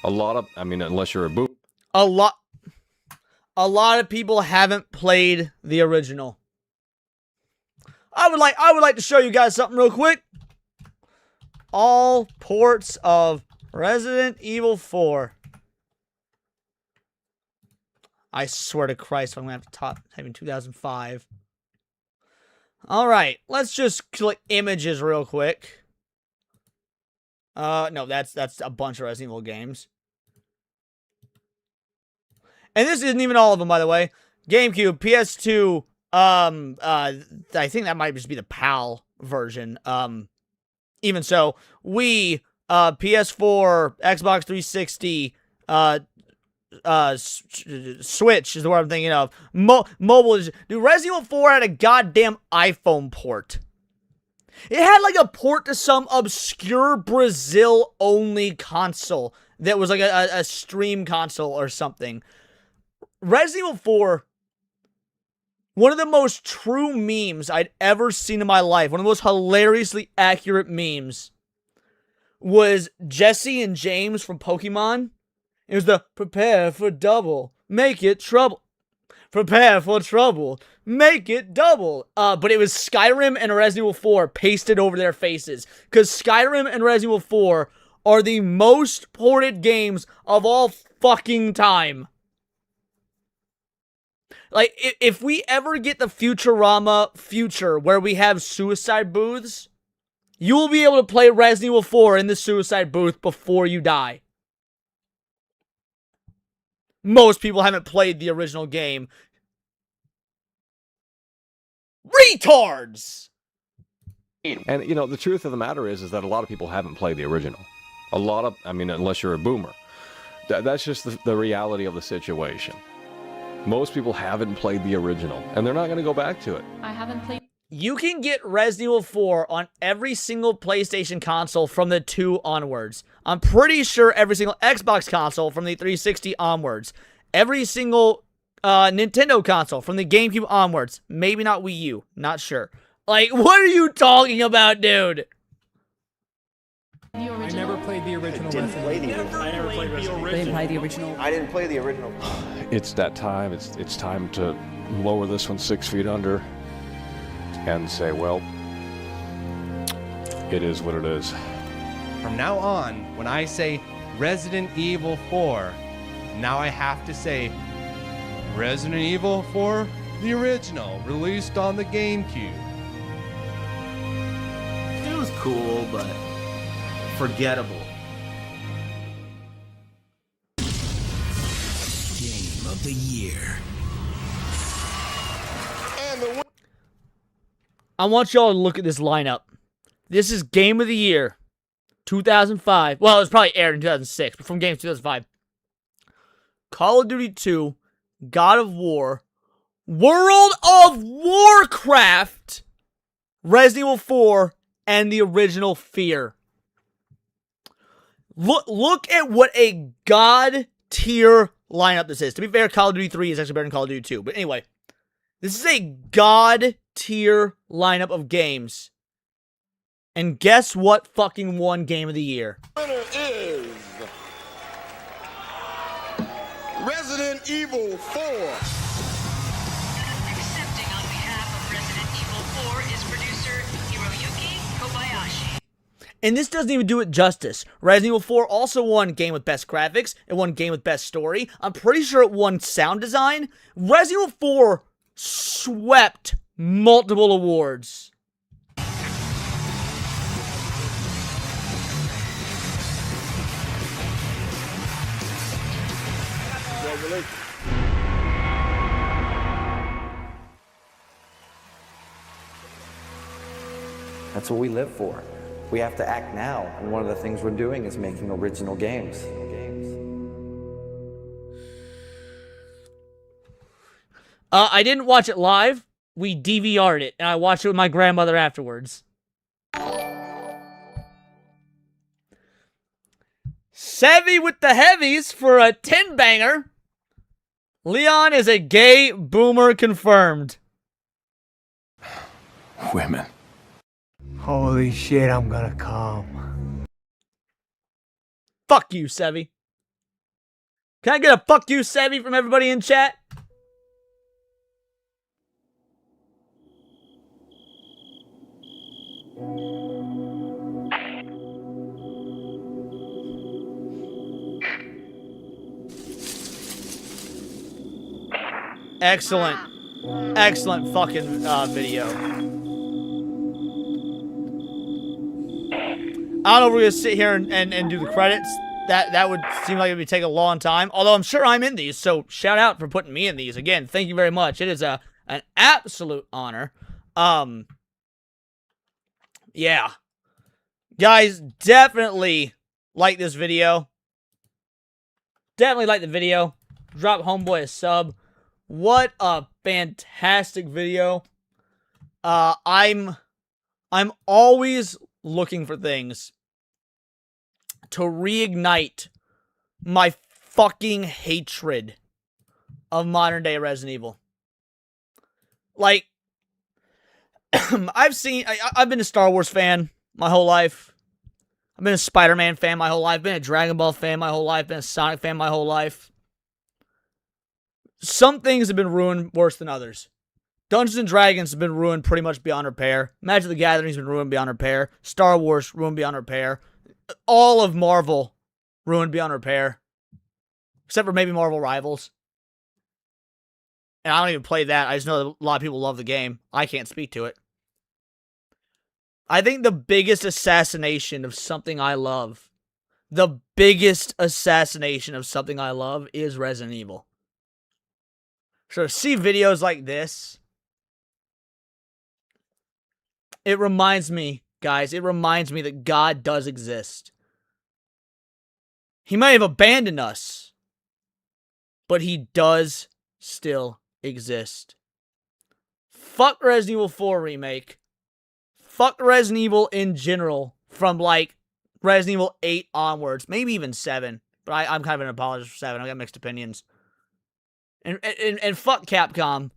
Unless you're a boot. A lot of people haven't played the original. I would like to show you guys something real quick. All ports of Resident Evil 4. I swear to Christ, I'm going to have to type in 2005. Alright, let's just click images real quick. No, that's a bunch of Resident Evil games. And this isn't even all of them, by the way. GameCube, PS2, I think that might just be the PAL version. Even so, Wii, PS4, Xbox 360, Switch is the word I'm thinking of. Mobile is... Dude, Resident Evil 4 had a goddamn iPhone port. It had like a port to some obscure Brazil-only console that was like a stream console or something. Resident Evil 4... one of the most true memes I'd ever seen in my life, one of the most hilariously accurate memes, was Jesse and James from Pokemon. It was the prepare for double, make it trouble. Prepare for trouble, make it double. But it was Skyrim and Resident Evil 4 pasted over their faces. Because Skyrim and Resident Evil 4 are the most ported games of all fucking time. Like, if we ever get the Futurama future where we have suicide booths, You will be able to play Resident Evil 4 in the suicide booth before you die. Most people haven't played the original game. Retards! And, you know, the truth of the matter is that a lot of people haven't played the original. A lot of, I mean, unless you're a boomer. That's just the reality of the situation. Most people haven't played the original, and they're not going to go back to it. I haven't played. You can get Resident Evil 4 on every single PlayStation console from the 2 onwards. I'm pretty sure every single Xbox console from the 360 onwards. Every single Nintendo console from the GameCube onwards. Maybe not Wii U. Not sure. Like, what are you talking about, dude? I never played the original. Didn't play the original. I never played the original. Didn't play the original. I didn't play the original. It's that time. It's time to lower this one 6 feet under and say, well, it is what it is. From now on, when I say Resident Evil 4, now I have to say Resident Evil 4, the original, released on the GameCube. It was cool, but forgettable. Game of the year. I want y'all to look at this lineup. This is Game of the Year, 2005. Well, it was probably aired in 2006, but from Game 2005. Call of Duty 2, God of War, World of Warcraft, Resident Evil 4, and the original Fear. Look at what a god tier lineup this is. To be fair, Call of Duty 3 is actually better than Call of Duty 2. But anyway, this is a god tier lineup of games. And guess what fucking won Game of the Year? Winner is Resident Evil 4. Accepting on behalf of Resident Evil 4 is producer Hiroyuki Kobayashi. And this doesn't even do it justice. Resident Evil 4 also won Game with Best Graphics. It won Game with Best Story. I'm pretty sure it won Sound Design. Resident Evil 4 swept multiple awards. That's what we live for. We have to act now, and one of the things we're doing is making original games. I didn't watch it live. We DVR'd it, and I watched it with my grandmother afterwards. Sevy with the heavies for a 10-banger. Leon is a gay boomer confirmed. Women. Holy shit, I'm gonna come. Fuck you, Sevy. Can I get a fuck you, Sevy, from everybody in chat? Excellent. Excellent fucking video. I don't know if we're going to sit here and do the credits. That would seem like it would take a long time. Although I'm sure I'm in these, so shout out for putting me in these. Again, thank you very much. It is an absolute honor. Yeah. Guys, definitely like this video. Definitely like the video. Drop Homeboy a sub. What a fantastic video. I'm always looking for things to reignite my fucking hatred of modern day Resident Evil. Like, I've been a Star Wars fan my whole life. I've been a Spider-Man fan my whole life. Been a Dragon Ball fan my whole life. Been a Sonic fan my whole life. Some things have been ruined worse than others. Dungeons and Dragons have been ruined pretty much beyond repair. Magic the Gathering has been ruined beyond repair. Star Wars ruined beyond repair. All of Marvel ruined beyond repair. Except for maybe Marvel Rivals. And I don't even play that. I just know that a lot of people love the game. I can't speak to it. I think the biggest assassination of something I love, the biggest assassination of something I love is Resident Evil. So to see videos like this, it reminds me, guys, it reminds me that God does exist. He may have abandoned us, but he does still exist. Fuck Resident Evil 4 Remake. Fuck Resident Evil in general from, like, Resident Evil 8 onwards. Maybe even 7. But I'm kind of an apologist for 7. I got mixed opinions. And fuck Capcom